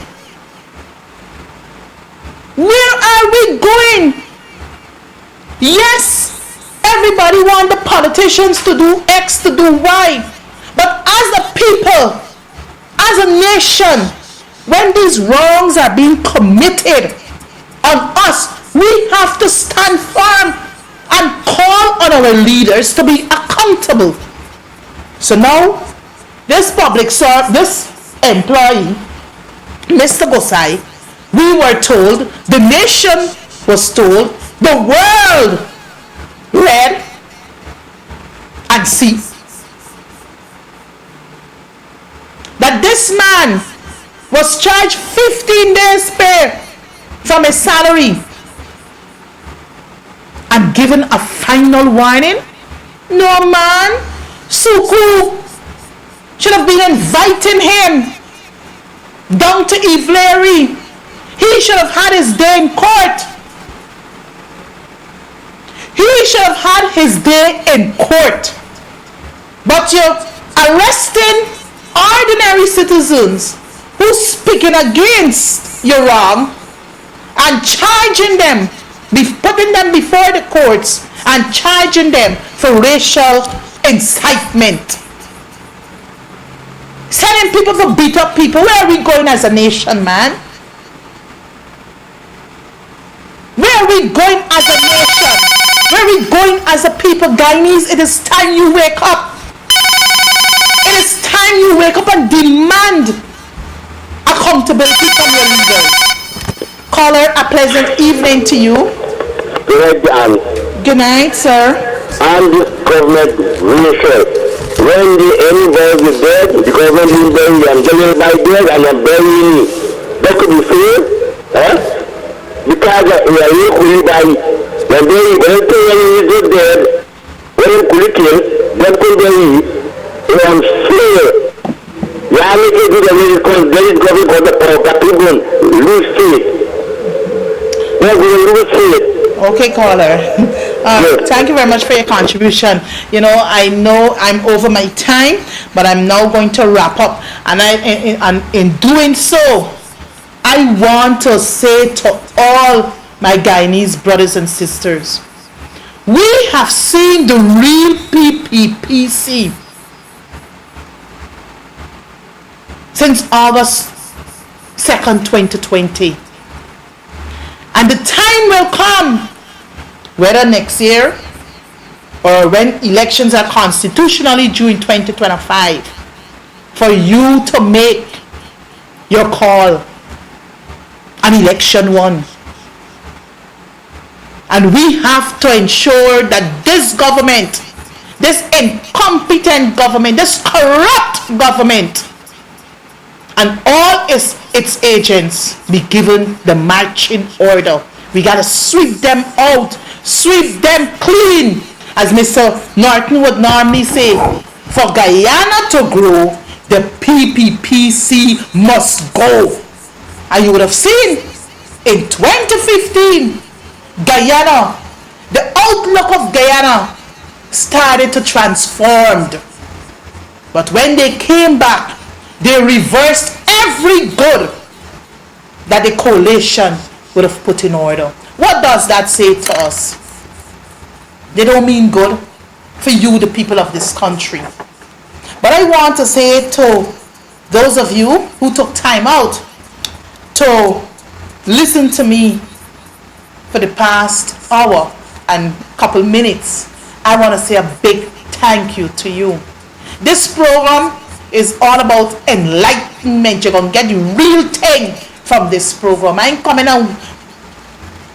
Where are we going? Yes, everybody wants the politicians to do X, to do Y. But as a people, as a nation, when these wrongs are being committed on us, we have to stand firm and call on our leaders to be accountable. So now, this employee, Mr. Gosai, we were told, the nation was told, the world read and see that this man was charged 15 days pay from his salary and given a final warning. No, man, Suku should have been inviting him down to Ivlery. He should have had his day in court. He should have had his day in court. But you're arresting ordinary citizens who's speaking against your wrong and charging them, putting them before the courts and charging them for racial incitement. Sending people to beat up people. Where are we going as a nation, man? Where are we going as a nation? Where are we going as a people? Guyanese, it is time you wake up. It is time you wake up and demand accountability from your leaders. Caller, a pleasant evening to you. Good night, Good night, sir. And this government racial. When the anybody is dead, the government will bury them. They will buy dead and then bury me. That could be fair. Huh? Because we are really by when they is dead, when they could kill, that could bury. And I'm fair. Yeah, I make it do the way because there is government for the poor, but people lose faith. They're going to lose faith. Okay, caller. Thank you very much for your contribution. You know I'm over my time, but I'm now going to wrap up. And in doing so, I want to say to all my Guyanese brothers and sisters, we have seen the real PPPC since August 2nd, 2020. And the time will come, whether next year or when elections are constitutionally due in 2025, for you to make your call an election one. And we have to ensure that this government, this incompetent government, this corrupt government, and all its agents be given the marching order. We got to sweep them out, sweep them clean. As Mr. Norton would normally say, for Guyana to grow, the PPPC must go. And you would have seen in 2015, Guyana, the outlook of Guyana started to transform. But when they came back, they reversed every good that the coalition would have put in order. What does that say to us? They don't mean good for you, the people of this country. But I want to say to those of you who took time out to listen to me for the past hour and couple minutes I want to say a big thank you to you. This program is all about enlightenment. You're going to get the real thing from this program. I ain't coming out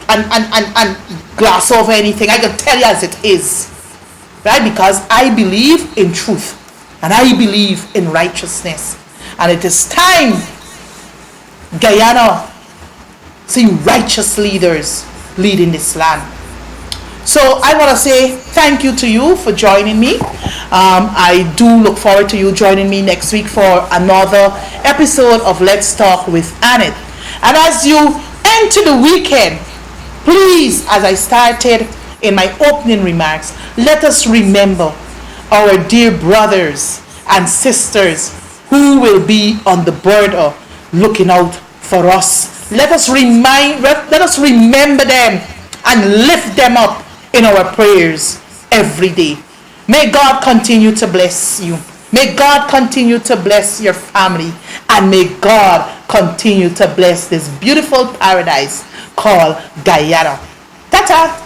and gloss over anything. I can tell you as it is. Right? Because I believe in truth. And I believe in righteousness. And it is time Guyana see righteous leaders leading this land. So I want to say thank you to you for joining me. I do look forward to you joining me next week for another episode of Let's Talk with Annette. And as you enter the weekend, please, as I started in my opening remarks, let us remember our dear brothers and sisters who will be on the border looking out for us. Let us remember them and lift them up in our prayers every day. May God continue to bless you. May God continue to bless your family. And may God continue to bless this beautiful paradise called Guyana. Ta-ta!